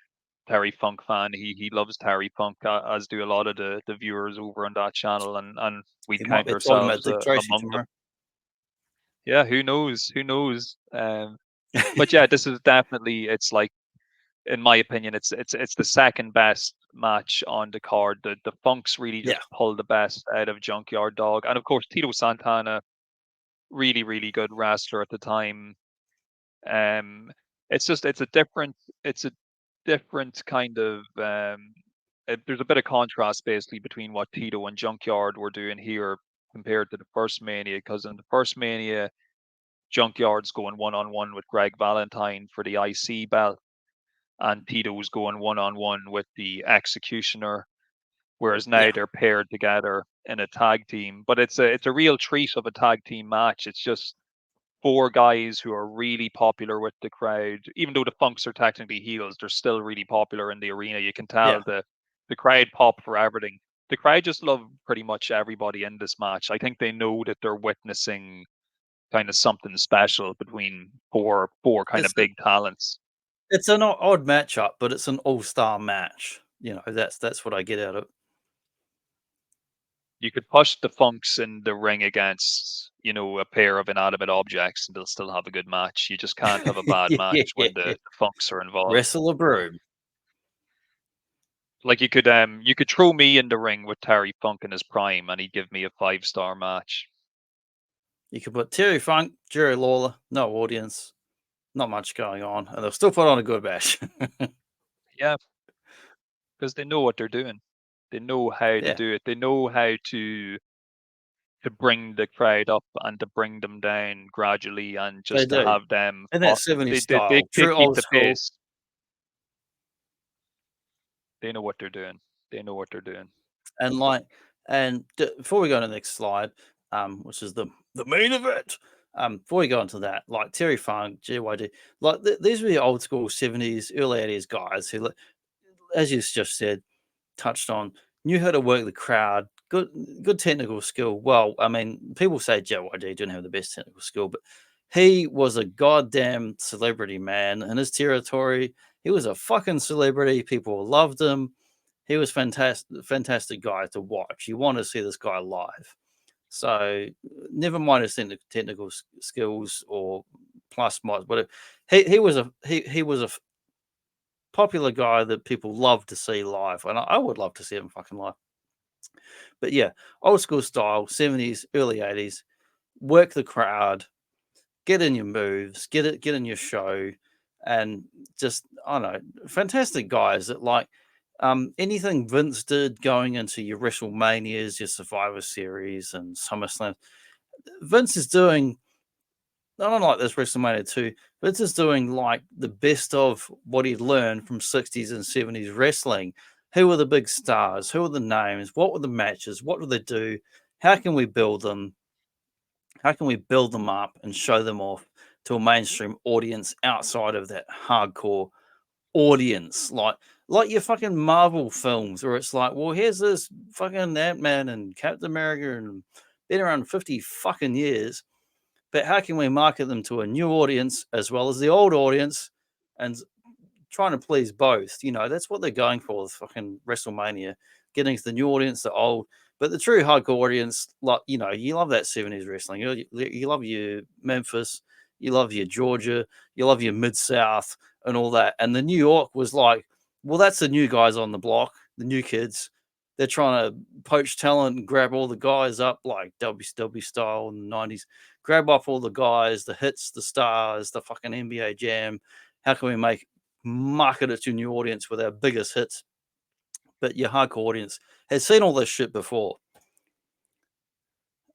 Funk fan. He loves Terry Funk, as do a lot of the viewers over on that channel, and we He might count be talking about ourselves Dick Tracy among them. tomorrow. Yeah, who knows? Who knows? But yeah, this is definitely, it's like, in my opinion, it's the second best match on the card. The Funks really Yeah, just pulled the best out of Junkyard Dog, and of course Tito Santana, really really good wrestler at the time. Um, it's a different kind of there's a bit of contrast basically between what Tito and Junkyard were doing here compared to the first Mania, because in the first Mania, Junkyard's going one on one with Greg Valentine for the IC belt, and Tito's going one on one with the Executioner, whereas now yeah. they're paired together in a tag team. But it's a real treat of a tag team match. It's just four guys who are really popular with the crowd. Even though the Funks are technically heels, they're still really popular in the arena. You can Yeah. tell the crowd pop for everything. The crowd just love pretty much everybody in this match. I think they know that they're witnessing kind of something special between four kind of It's a, big talents. it's an odd matchup, but it's an all-star match. That's what I get out of it. You could push the Funks in the ring against, a pair of inanimate objects, and they'll still have a good match. You just can't have a bad match when the Funks are involved. Wrestle a broom. Like, you could throw me in the ring with Terry Funk in his prime, and he'd give me a 5-star match. You could put Terry Funk, Jerry Lawler, no audience, not much going on, and they'll still put on a good match. Yeah, because they know what they're doing. They know how to Yeah, do it. They know how to bring the crowd up and to bring them down gradually, and they just to do. have them. And that 70s They style, true keep old the school. pace. They know what they're doing. They know what they're doing. And before we go to the next slide, which is the main event, before we go into that, like Terry Funk, GYD, like these were the old school 70s, early 80s guys who, as you just said, touched on, knew how to work the crowd, good technical skill. Well, I mean, people say JYD didn't have the best technical skill, but he was a goddamn celebrity, man. In his territory, he was a fucking celebrity. People loved him. He was fantastic guy to watch. You want to see this guy live. So never mind his technical skills or plus mods, but he was a popular guy that people love to see live, and I would love to see him fucking live. But yeah, old school style, 70s, early 80s, work the crowd, get in your moves, get in your show, and just I don't know, fantastic guys that anything Vince did going into your WrestleManias, your Survivor Series, and SummerSlam. Vince is doing not unlike this WrestleMania 2, Vince is doing like the best of what he'd learned from 60s and 70s wrestling. Who were the big stars? Who were the names? What were the matches? What do they do? How can we build them? How can we build them up and show them off to a mainstream audience outside of that hardcore audience? Like your fucking Marvel films, where it's like, well, here's this fucking Ant-Man and Captain America and been around 50 fucking years, but how can we market them to a new audience as well as the old audience and trying to please both? That's what they're going for with fucking WrestleMania, getting to the new audience, the old. But the true hardcore audience, like, you love that 70s wrestling. You love your Memphis, you love your Georgia, you love your Mid South and all that. And the New York was like, well, that's the new guys on the block, the new kids. They're trying to poach talent and grab all the guys up like WCW style in the 90s. Grab up all the guys, the hits, the stars, the fucking NBA Jam. How can we make market it to a new audience with our biggest hits. But your hardcore audience has seen all this shit before.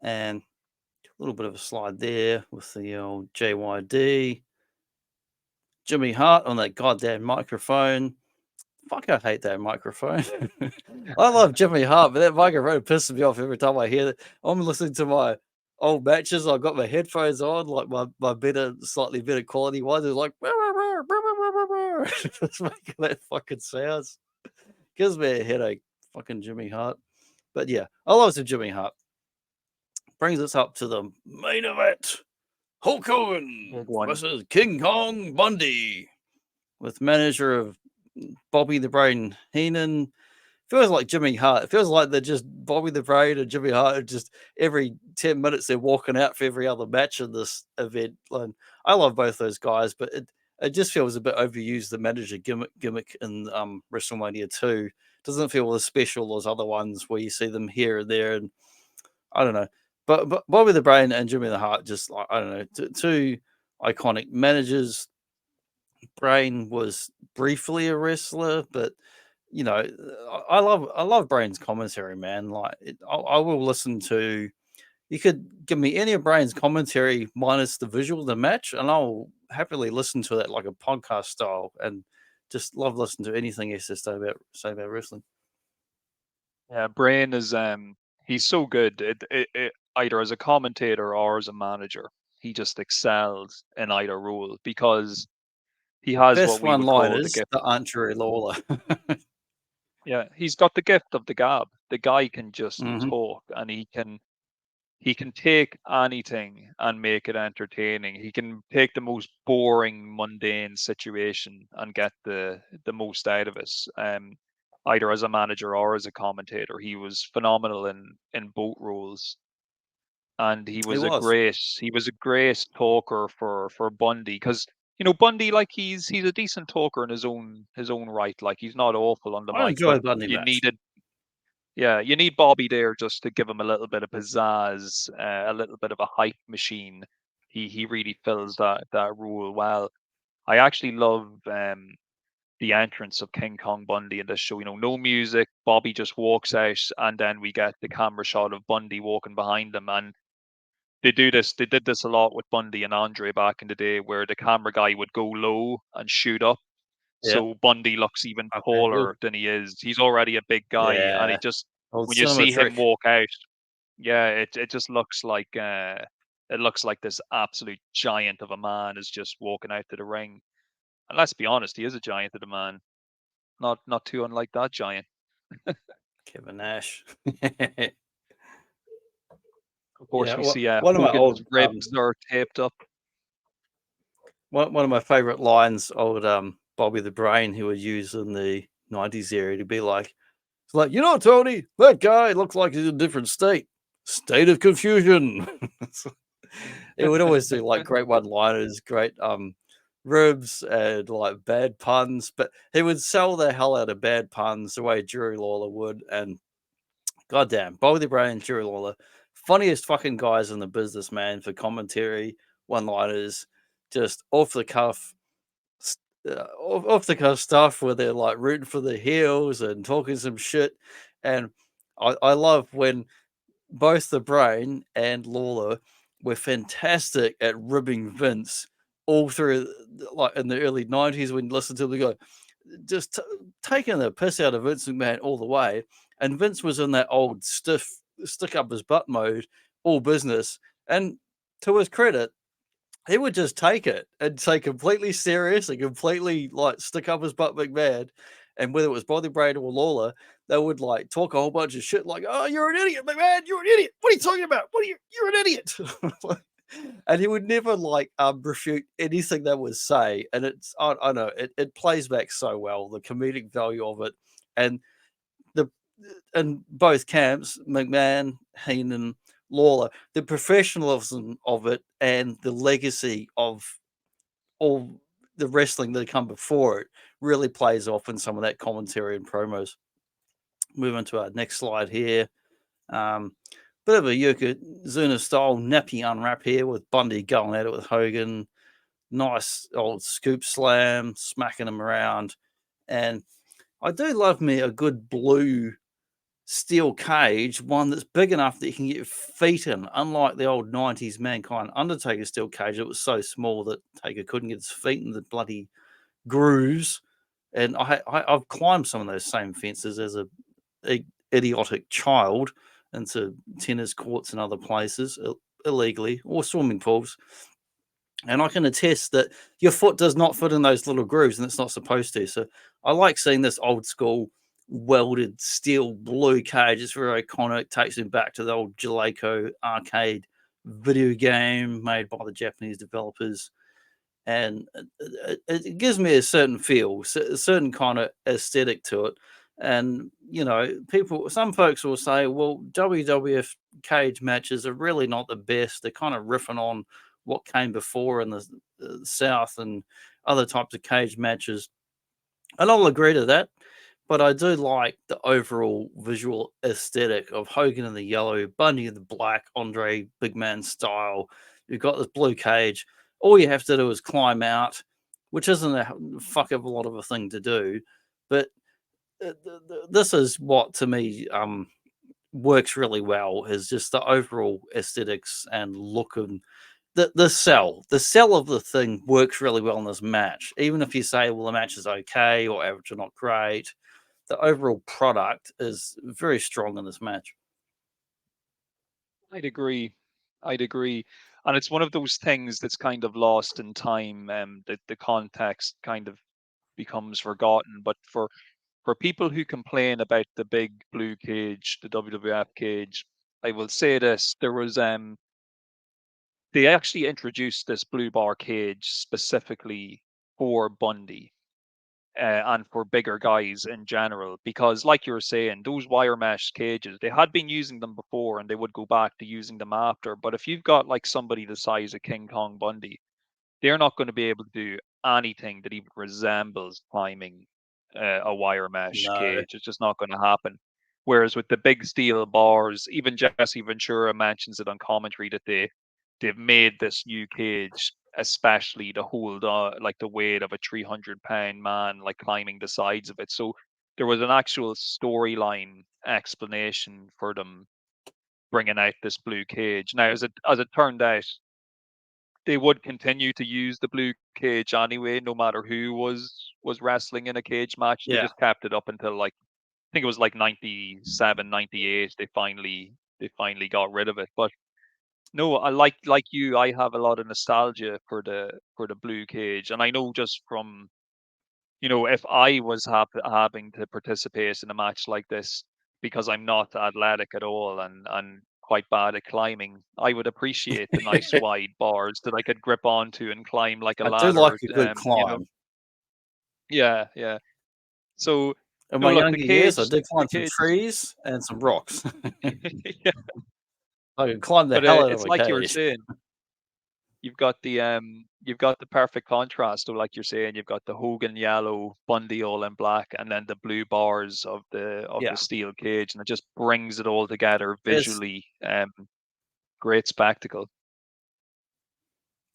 And a little bit of a slide there with the old JYD. Jimmy Hart on that goddamn microphone. Fuck, I hate that microphone. I love Jimmy Hart, but that microphone pisses me off every time I hear it. I'm listening to my old matches. I've got my headphones on, like my better, slightly better quality ones. It's like, it's making that fucking sounds. Gives me a headache, fucking Jimmy Hart. But yeah, I love some Jimmy Hart. Brings us up to the main event. Hulk Hogan versus King Kong Bundy, with manager of Bobby the Brain Heenan. Feels like Jimmy Hart. It feels like they're just Bobby the Brain and Jimmy Hart are just every 10 minutes they're walking out for every other match in this event. And I love both those guys, but it just feels a bit overused, the manager gimmick in WrestleMania 2. Doesn't feel as special as other ones where you see them here and there. And I don't know. But Bobby the Brain and Jimmy the Hart, just like, I don't know, two iconic managers. Brain was briefly a wrestler, but you know, I love Brain's commentary, man. Like, I will listen to. You could give me any of Brain's commentary minus the visual of the match, and I'll happily listen to that like a podcast style, and just love listening to anything he has to say about wrestling. Yeah, Brain is he's so good. Either as a commentator or as a manager, he just excels in either role because he has what Best we one would call the liners, gift. the Aunt Jerry Lawler. Yeah, he's got the gift of the gab. The guy can just Mm-hmm. talk, and he can take anything and make it entertaining. He can take the most boring, mundane situation and get the most out of it. Either as a manager or as a commentator, he was phenomenal in both roles. And He was. he was a great talker for Bundy, because Bundy, like, he's a decent talker in his own right. Like, he's not awful on the I mic, but enjoy Bundy you match. needed yeah, you need Bobby there just to give him a little bit of pizzazz, a little bit of a hype machine. He really fills that role well. I actually love the entrance of King Kong Bundy in this show. No music. Bobby just walks out, and then we get the camera shot of Bundy walking behind him. And they did this a lot with Bundy and Andre back in the day, where the camera guy would go low and shoot up. Yeah. So Bundy looks even Okay, taller than he is. He's already a big guy, and yeah. he just, Old when you cinema see him trick. walk out, yeah, it just looks like this absolute giant of a man is just walking out to the ring. And let's be honest, he is a giant of the man. Not too unlike that giant. Kevin Nash. Of course, Yeah, we see one of my Hogan's old ribs are taped up. one of my favorite lines, old Bobby the Brain, he would use in the 90s area to be like, it's like, Tony, that guy looks like he's in a different state of confusion. He would always do like great one-liners, great ribs, and like bad puns, but he would sell the hell out of bad puns the way Jerry Lawler would. And goddamn, Bobby the Brain, Jerry Lawler, funniest fucking guys in the business, man, for commentary, one-liners, just off the cuff, off the cuff stuff where they're like rooting for the heels and talking some shit. And I love when both the Brain and Lawler were fantastic at ribbing Vince all through, like in the early 90s, when you listen to them go, just taking the piss out of Vince McMahon all the way. And Vince was in that old stiff, stick up his butt mode, all business. And to his credit, he would just take it and say completely serious and completely like stick up his butt McMahon. And whether it was Bobby Brain or Lawler, they would like talk a whole bunch of shit like, "Oh, you're an idiot, McMahon! You're an idiot! What are you talking about? You're an idiot!" And he would never like refute anything they would say. And it's I know it plays back so well, the comedic value of it, and the in both camps, McMahon, Heenan, Lawler, the professionalism of it and the legacy of all the wrestling that come before it really plays off in some of that commentary and promos. Moving to our next slide here. Bit of a Yokozuna style nappy unwrap here with Bundy going at it with Hogan. nice old scoop slam, smacking them around. And I do love me a good blue steel cage, one that's big enough that you can get your feet in, unlike the old 90s Mankind Undertaker steel cage. It was so small that Taker couldn't get his feet in the bloody grooves. And I've climbed some of those same fences as a idiotic child into tennis courts and other places illegally, or swimming pools. And I can attest that your foot does not fit in those little grooves, and it's not supposed to. So I like seeing this old school welded steel blue cage. It's very iconic. Takes me back to the old Jaleco arcade video game made by the Japanese developers. And it gives me a certain feel, a certain kind of aesthetic to it. And some folks will say, well, WWF cage matches are really not the best. They're kind of riffing on what came before in the South and other types of cage matches. And I'll agree to that. But I do like the overall visual aesthetic of Hogan in the yellow, Bundy in the black, Andre big man style. You've got this blue cage. All you have to do is climb out, which isn't a fuck of a lot of a thing to do. But this is what, to me, works really well, is just the overall aesthetics and look and the sell of the thing works really well in this match. Even if you say, well, the match is okay or average or not great, the overall product is very strong in this match. I'd agree. And it's one of those things that's kind of lost in time. That the context kind of becomes forgotten. But for people who complain about the big blue cage, the WWF cage, I will say this: there was they actually introduced this blue bar cage specifically for Bundy. And for bigger guys in general, because like you were saying, those wire mesh cages, they had been using them before and they would go back to using them after. But if you've got like somebody the size of King Kong Bundy, they're not going to be able to do anything that even resembles climbing a wire mesh No, cage. It's just not going to happen. Whereas with the big steel bars, even Jesse Ventura mentions it on commentary that they've made this new cage especially to hold like the weight of a 300-pound man, like climbing the sides of it. So there was an actual storyline explanation for them bringing out this blue cage. Now, as it turned out, they would continue to use the blue cage anyway, no matter who was wrestling in a cage match. They yeah, just kept it up until like I think it was like 97, 98. They finally got rid of it. But no, I like you. I have a lot of nostalgia for the blue cage, and I know just from if I was having to participate in a match like this because I'm not athletic at all and quite bad at climbing, I would appreciate the nice wide bars that I could grip onto and climb like a I do like ladder. a good climb. Yeah, yeah. So In no, my look, younger years, I did the climb some cage is trees and some rocks. yeah, I could climb the but hell out of it's a like you were cage. saying. You've got the perfect contrast. So like you're saying, you've got the Hogan yellow, Bundy all in black, and then the blue bars of the Yeah, steel cage, and it just brings it all together it's visually. Great spectacle.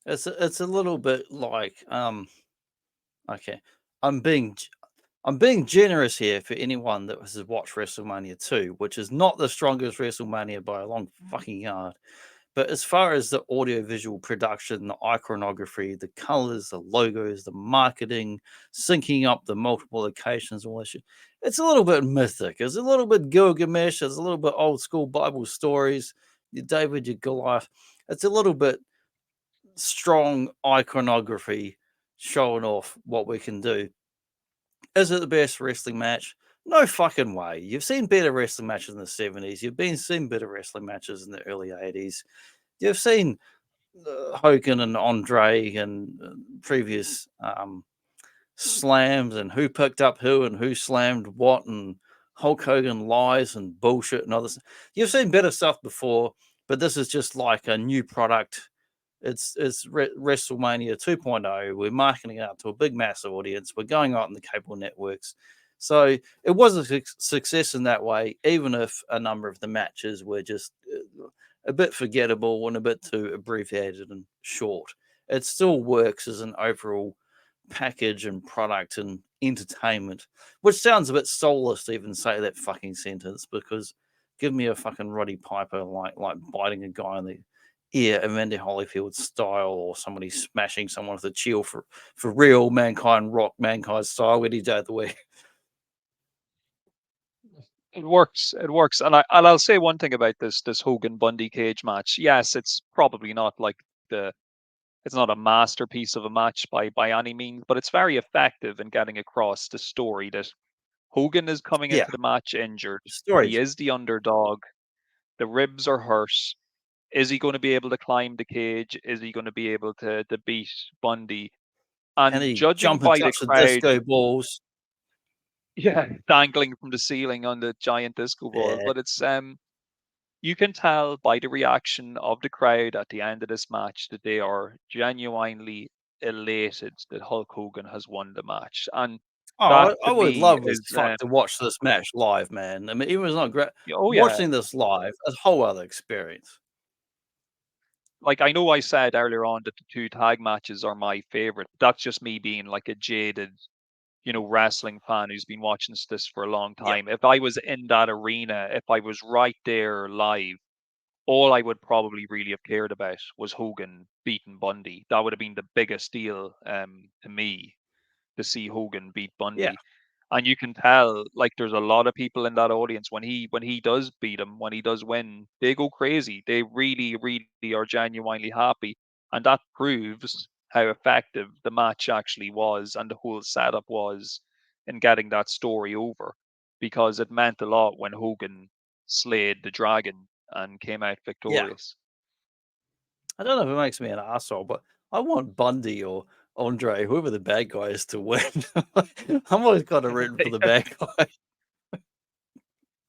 it's a little bit like okay, I'm being I'm being generous here for anyone that has watched WrestleMania 2, which is not the strongest WrestleMania by a long fucking yard. But as far as the audiovisual production, the iconography, the colors, the logos, the marketing, syncing up the multiple locations, all that shit, it's a little bit mythic. It's a little bit Gilgamesh. It's a little bit old school Bible stories. Your David, your Goliath. It's a little bit strong iconography showing off what we can do. Is it the best wrestling match? No fucking way. You've seen better wrestling matches in the 70s. You've seen better wrestling matches in the early 80s. You've seen Hogan and Andre and previous slams and who picked up who and who slammed what and Hulk Hogan lies and bullshit and others. You've seen better stuff before, but this is just like a new product. It's WrestleMania 2.0. We're marketing it out to a big massive audience. We're going out on the cable networks. So it was a success in that way, even if a number of the matches were just a bit forgettable and a bit too abbreviated and short. it still works as an overall package and product and entertainment, which sounds a bit soulless to even say that fucking sentence, because give me a fucking Roddy Piper like biting a guy in the ear, Amanda Holyfield style, or somebody smashing someone with a chill for real, Mankind rock, Mankind style, any day of the week. It works. It works. And I'll say one thing about this Hogan Bundy cage match. Yes, it's probably not like it's not a masterpiece of a match by any means, but it's very effective in getting across the story that Hogan is coming Yeah, into the match injured. the He stories. is the underdog. The ribs are hurt. Is he going to be able to climb the cage? Is he going to be able to beat Bundy? And And he judging jump and by the touch the crowd, disco balls. yeah, dangling from the ceiling on the giant disco ball. Yeah, But it's you can tell by the reaction of the crowd at the end of this match that they are genuinely elated that Hulk Hogan has won the match. And oh, that I to would me love as is fuck to watch this match live, man. I mean, even if it's not great, oh yeah. watching this live, a whole other experience. Like I know I said earlier on that the two tag matches are my favorite. That's just me being like a jaded, wrestling fan who's been watching this for a long Yeah, time. If I was in that arena, if I was right there live, all I would probably really have cared about was Hogan beating Bundy. That would have been the biggest deal to me, to see Hogan beat yeah, Bundy. And you can tell, like, there's a lot of people in that audience when he does beat him, when he does win, they go crazy. They really, really are genuinely happy, and that proves how effective the match actually was and the whole setup was in getting that story over, because it meant a lot when Hogan slayed the dragon and came out yeah. victorious. I don't know if it makes me an asshole, but I want Bundy or Andre, whoever the bad guy is, to win. I'm always kind of rooting for the bad guy.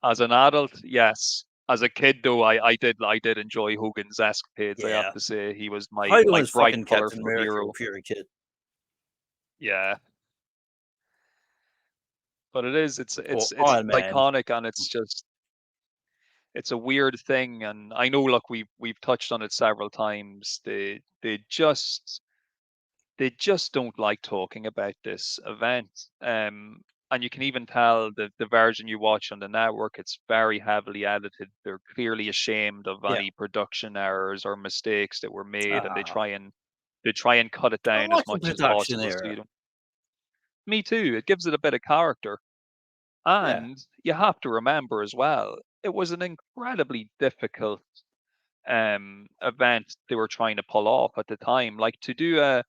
As an adult, yes. As a kid, though, I did enjoy Hogan's escapades. I have Yeah, to say, he was my Hogan my was bright, fucking Captain colorful America hero. if you're a kid. Yeah, but it is Or it's Iron Man. iconic, and it's a weird thing. And I know, look, we've touched on it several times. They just don't like talking about this event. And you can even tell the version you watch on the network, it's very heavily edited. They're clearly ashamed of Yeah. any production errors or mistakes that were made, and they Ah, try and cut it I down as like the much as production possible. So era. me too. It gives it a bit of character. Yeah. And you have to remember as well, it was an incredibly difficult event they were trying to pull off at the time. Like, to do a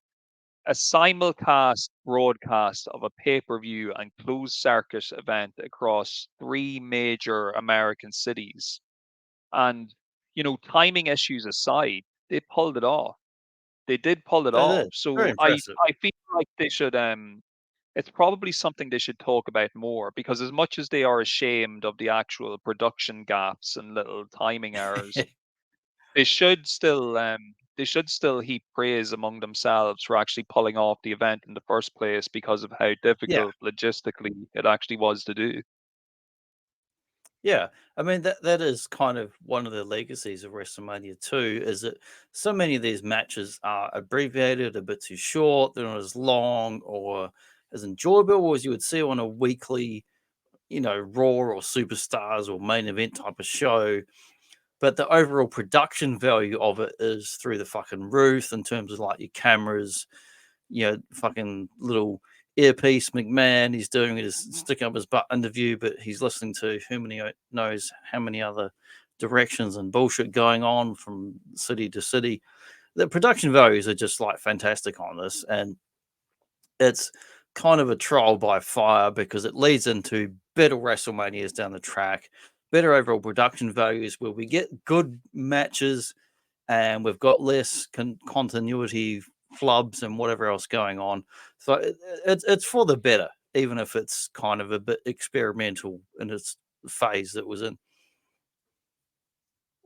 simulcast broadcast of a pay-per-view and closed circuit event across three major American cities. And, timing issues aside, they pulled it off. They did pull it They off. did. Very So I, impressive. I feel like they should it's probably something they should talk about more, because as much as they are ashamed of the actual production gaps and little timing errors, they should still heap praise among themselves for actually pulling off the event in the first place, because of how Yeah. difficult logistically it actually was to do. Yeah, I mean that is kind of one of the legacies of WrestleMania 2, is that so many of these matches are abbreviated, a bit too short, they're not as long or as enjoyable as you would see on a weekly, Raw or Superstars or main event type of show. But the overall production value of it is through the fucking roof in terms of like your cameras, fucking little earpiece McMahon. He's doing his sticking up his butt interview, but he's listening to who many knows how many other directions and bullshit going on from city to city. The production values are just like fantastic on this, and it's kind of a trial by fire because it leads into better WrestleManias down the track, better overall production values where we get good matches and we've got less continuity flubs and whatever else going on. So it's for the better, even if it's kind of a bit experimental in its phase that was in.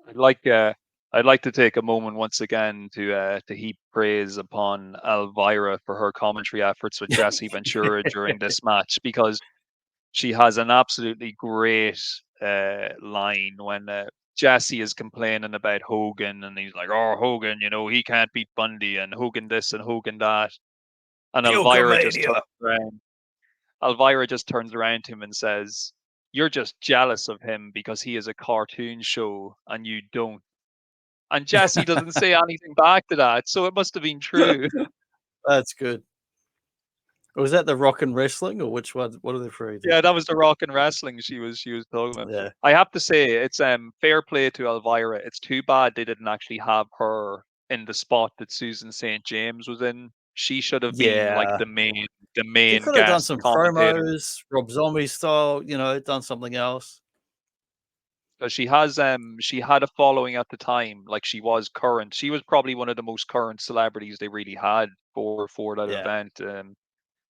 I'd like uh, I'd like to take a moment once again to heap praise upon Elvira for her commentary efforts with Jesse Ventura during this match, because she has an absolutely great line when Jesse is complaining about Hogan, and he's like, "Oh, Hogan, he can't beat Bundy, and Hogan this and Hogan that." And Elvira just Hulkamania. turns around. Elvira just turns around to him and says, "You're just jealous of him because he has a cartoon show and you don't." And Jesse doesn't say anything back to that, so it must have been true. That's good. Was that the Rock and Wrestling, or which one? What are they referring to? Yeah, that was the Rock and Wrestling she was talking about. Yeah. I have to say, it's fair play to Elvira. It's too bad they didn't actually have her in the spot that Susan St. James was in. She should have been like Yeah. the They main could have done guest some commentator. promos, Rob Zombie style, done something else. Because she had a following at the time, like she was current. She was probably one of the most current celebrities they really had for that Yeah. event.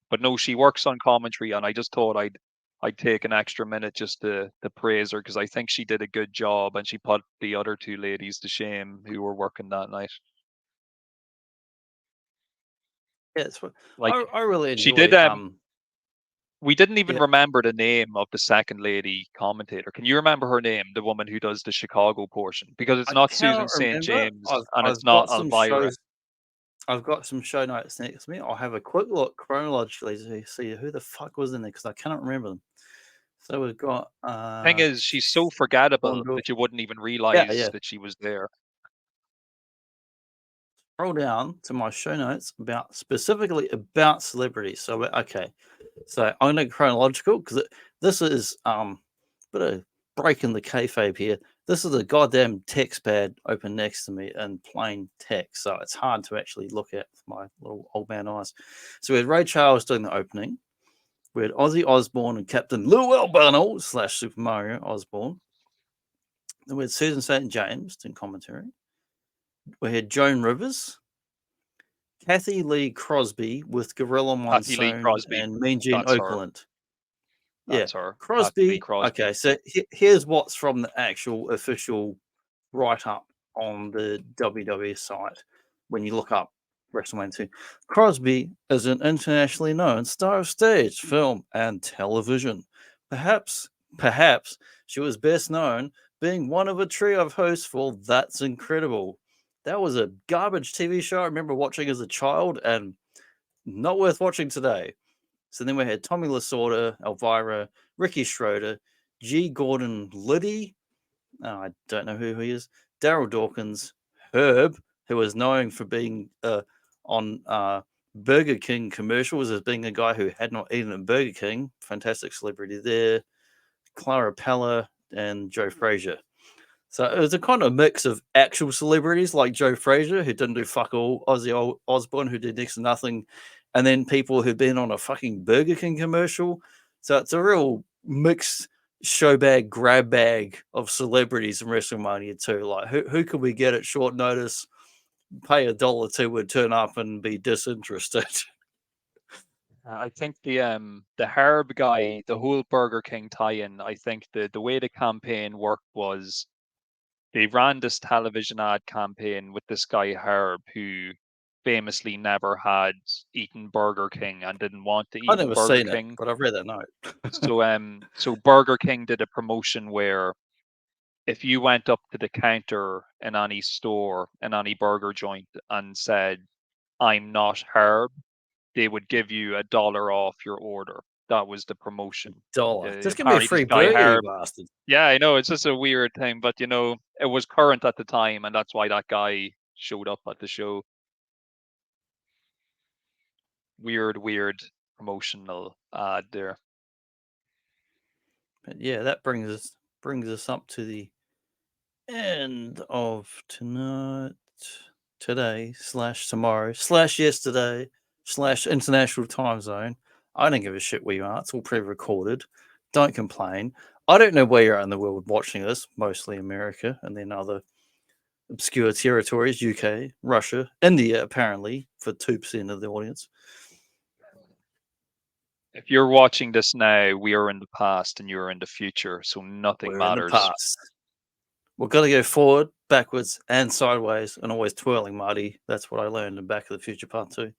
But no, she works on commentary, and I just thought I'd take an extra minute just to praise her because I think she did a good job, and she put the other two ladies to shame who were working that night. Yeah, it's what Like I really she did. enjoy. We didn't even Yeah, remember the name of the second lady commentator. Can you remember her name, the woman who does the Chicago portion? Because it's I not Susan cannot St. remember. James I've and it's I've not got some Elvira. shows. I've got some show notes next to me. I'll have a quick look chronologically to see who the fuck was in there because I cannot remember them. So we've got Thing is, she's so forgettable Bondo. that you wouldn't even Yeah, realize yeah. that she was there. Scroll down to my show notes specifically about celebrities. So okay, so I'm going to chronological because this is bit of breaking the kayfabe here. This is a goddamn text pad open next to me in plain text, so it's hard to actually look at with my little old man eyes. So we had Ray Charles doing the opening. We had Ozzy Osbourne and Captain Lou Albano / Super Mario Osborne. Then we had Susan St. James doing commentary. We had Joan Rivers, Kathy Lee Crosby with Gorilla Kathy Lee Monsoon Crosby. and Mean Gene That's her. Okerlund. Yeah, That's her. Kathy Lee Crosby. Crosby. Okay, so here's what's from the actual official write up on the WWE site when you look up Wrestlemania 2. Crosby is an internationally known star of stage, film, and television. Perhaps she was best known being one of a trio of hosts for That's Incredible. That was a garbage TV show I remember watching as a child and not worth watching today. So then we had Tommy Lasorda, Elvira, Ricky Schroeder, G. Gordon Liddy. I don't know who he is. Daryl Dawkins, Herb, who was known for being on Burger King commercials as being a guy who had not eaten at Burger King. Fantastic celebrity there. Clara Pella and Joe Frazier. So it was a kind of mix of actual celebrities like Joe Frazier, who didn't do fuck all, Ozzy Osbourne, who did next to nothing, and then people who'd been on a fucking Burger King commercial. So it's a real mixed show bag, grab bag of celebrities in WrestleMania too. Like who could we get at short notice, pay $1 would turn up and be disinterested? I think the Herb guy, the whole Burger King tie-in, I think the way the campaign worked was they ran this television ad campaign with this guy Herb who famously never had eaten Burger King and didn't want to I've eat never Burger seen it, King. but I've read that note. So Burger King did a promotion where if you went up to the counter in any store, in any burger joint and said, "I'm not Herb," they would give you $1 off your order. That was the promotion. $1. Just give me a Apparently, this free guy burger, you Herb. bastard. Yeah, I know it's just a weird thing, but it was current at the time, and that's why that guy showed up at the show. Weird promotional ad there. But yeah, that brings us up to the end of today / tomorrow / yesterday / international time zone. I don't give a shit where you are. It's all pre-recorded. Don't complain. I don't know where you're at in the world watching this. Mostly America, and then other obscure territories: UK, Russia, India. Apparently, for 2% of the audience. If you're watching this now, we are in the past and you're in the future, so nothing We're in the matters. past. We've got to go forward, backwards, and sideways, and always twirling, Marty. That's what I learned in Back of the Future Part 2.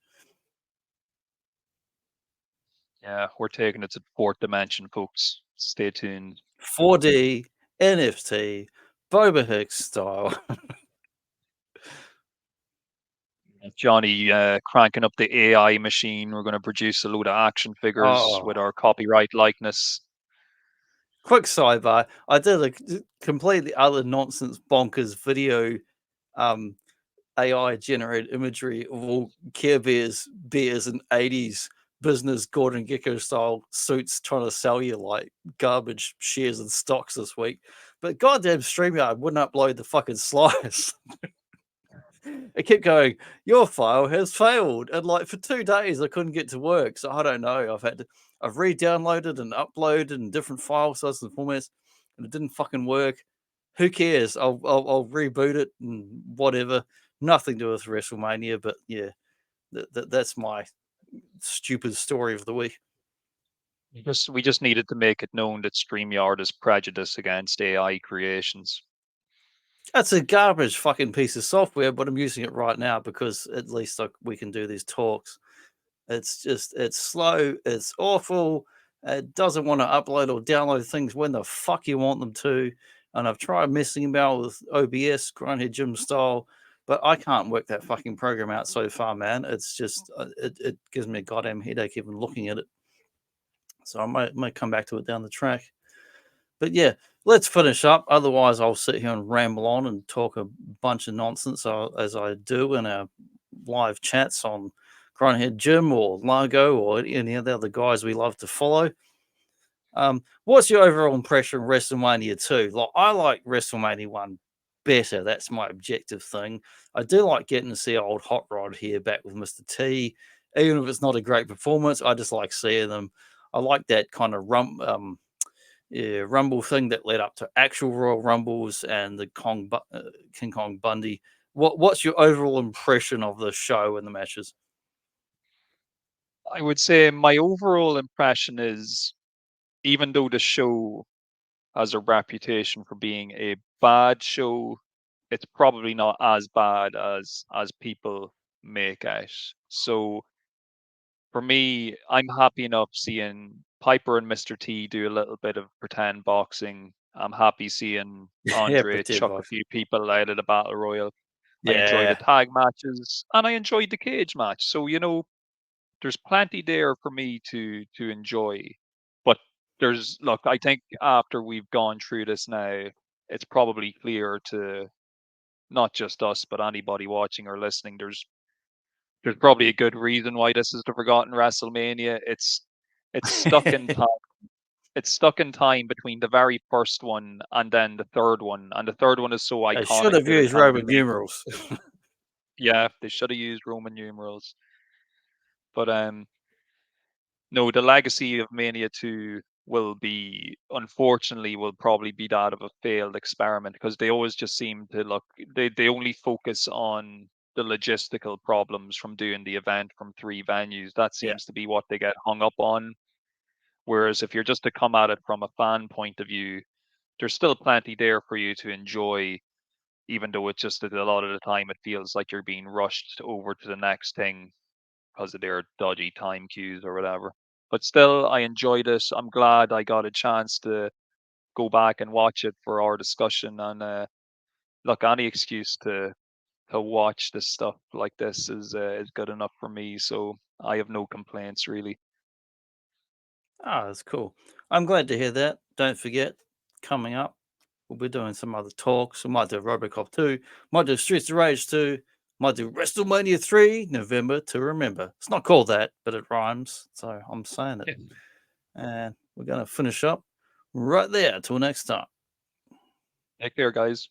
Yeah, we're taking it to the fourth dimension, folks. Stay tuned. 4D, NFT, Boba Hicks style. Johnny cranking up the AI machine. We're going to produce a load of action figures with our copyright likeness. Quick sidebar. I did a completely other nonsense bonkers video, AI generated imagery of all Care Bears in 80s business Gordon Gekko style suits trying to sell you like garbage shares and stocks this week. But goddamn StreamYard wouldn't upload the fucking slides. It kept going, your file has failed. And like for 2 days I couldn't get to work. So I don't know. I've re-downloaded and uploaded in different file sizes and formats, and it didn't fucking work. Who cares? I'll reboot it and whatever. Nothing to do with WrestleMania, but yeah, that's my stupid story of the week. We just needed to make it known that StreamYard is prejudiced against AI creations. That's a garbage fucking piece of software, but I'm using it right now because at least we can do these talks. It's slow, it's awful. It doesn't want to upload or download things when the fuck you want them to. And I've tried messing about with OBS, Grindhead Gym style, but I can't work that fucking program out so far, man. It's just, it gives me a goddamn headache even looking at it. So I might come back to it down the track. But yeah, let's finish up. Otherwise, I'll sit here and ramble on and talk a bunch of nonsense as I do in our live chats on Grindhead Gym or Largo or any of the other guys we love to follow. What's your overall impression of WrestleMania 2? Like, I like WrestleMania 1 better. That's my objective thing. I do like getting to see old Hot Rod here back with Mr. T. Even if it's not a great performance, I just like seeing them. I like that kind of Rumble thing that led up to actual Royal Rumbles and the King Kong Bundy. What's your overall impression of the show and the matches? I would say my overall impression is, even though the show has a reputation for being a bad show, it's probably not as bad as people make out. So for me, I'm happy enough seeing Piper and Mr. T do a little bit of pretend boxing. I'm happy seeing Andre chuck a few people out of the Battle Royal. I enjoy the tag matches and I enjoyed the cage match. So, there's plenty there for me to enjoy. But I think after we've gone through this now, it's probably clear to not just us, but anybody watching or listening, there's probably a good reason why this is the forgotten WrestleMania. It's stuck in time. It's stuck in time between the very first one and then the third one, and the third one is so iconic. I should have used Roman numerals. Yeah, they should have used Roman numerals. But no, the legacy of Mania 2 unfortunately, will probably be that of a failed experiment, because they always just seem to they only focus on the logistical problems from doing the event from 3 venues. That seems to be what they get hung up on. Whereas if you're just to come at it from a fan point of view, there's still plenty there for you to enjoy, even though it's just that a lot of the time it feels like you're being rushed over to the next thing because of their dodgy time cues or whatever. But still, I enjoyed it. I'm glad I got a chance to go back and watch it for our discussion. And look, any excuse to watch this stuff like this is good enough for me. So I have no complaints, really. Oh, that's cool. I'm glad to hear that. Don't forget, coming up, we'll be doing some other talks. We might do Robocop 2, might do Streets of Rage 2, might do WrestleMania 3, November to Remember. It's not called that, but it rhymes, so I'm saying it. And we're going to finish up right there. Till next time. Take care, guys.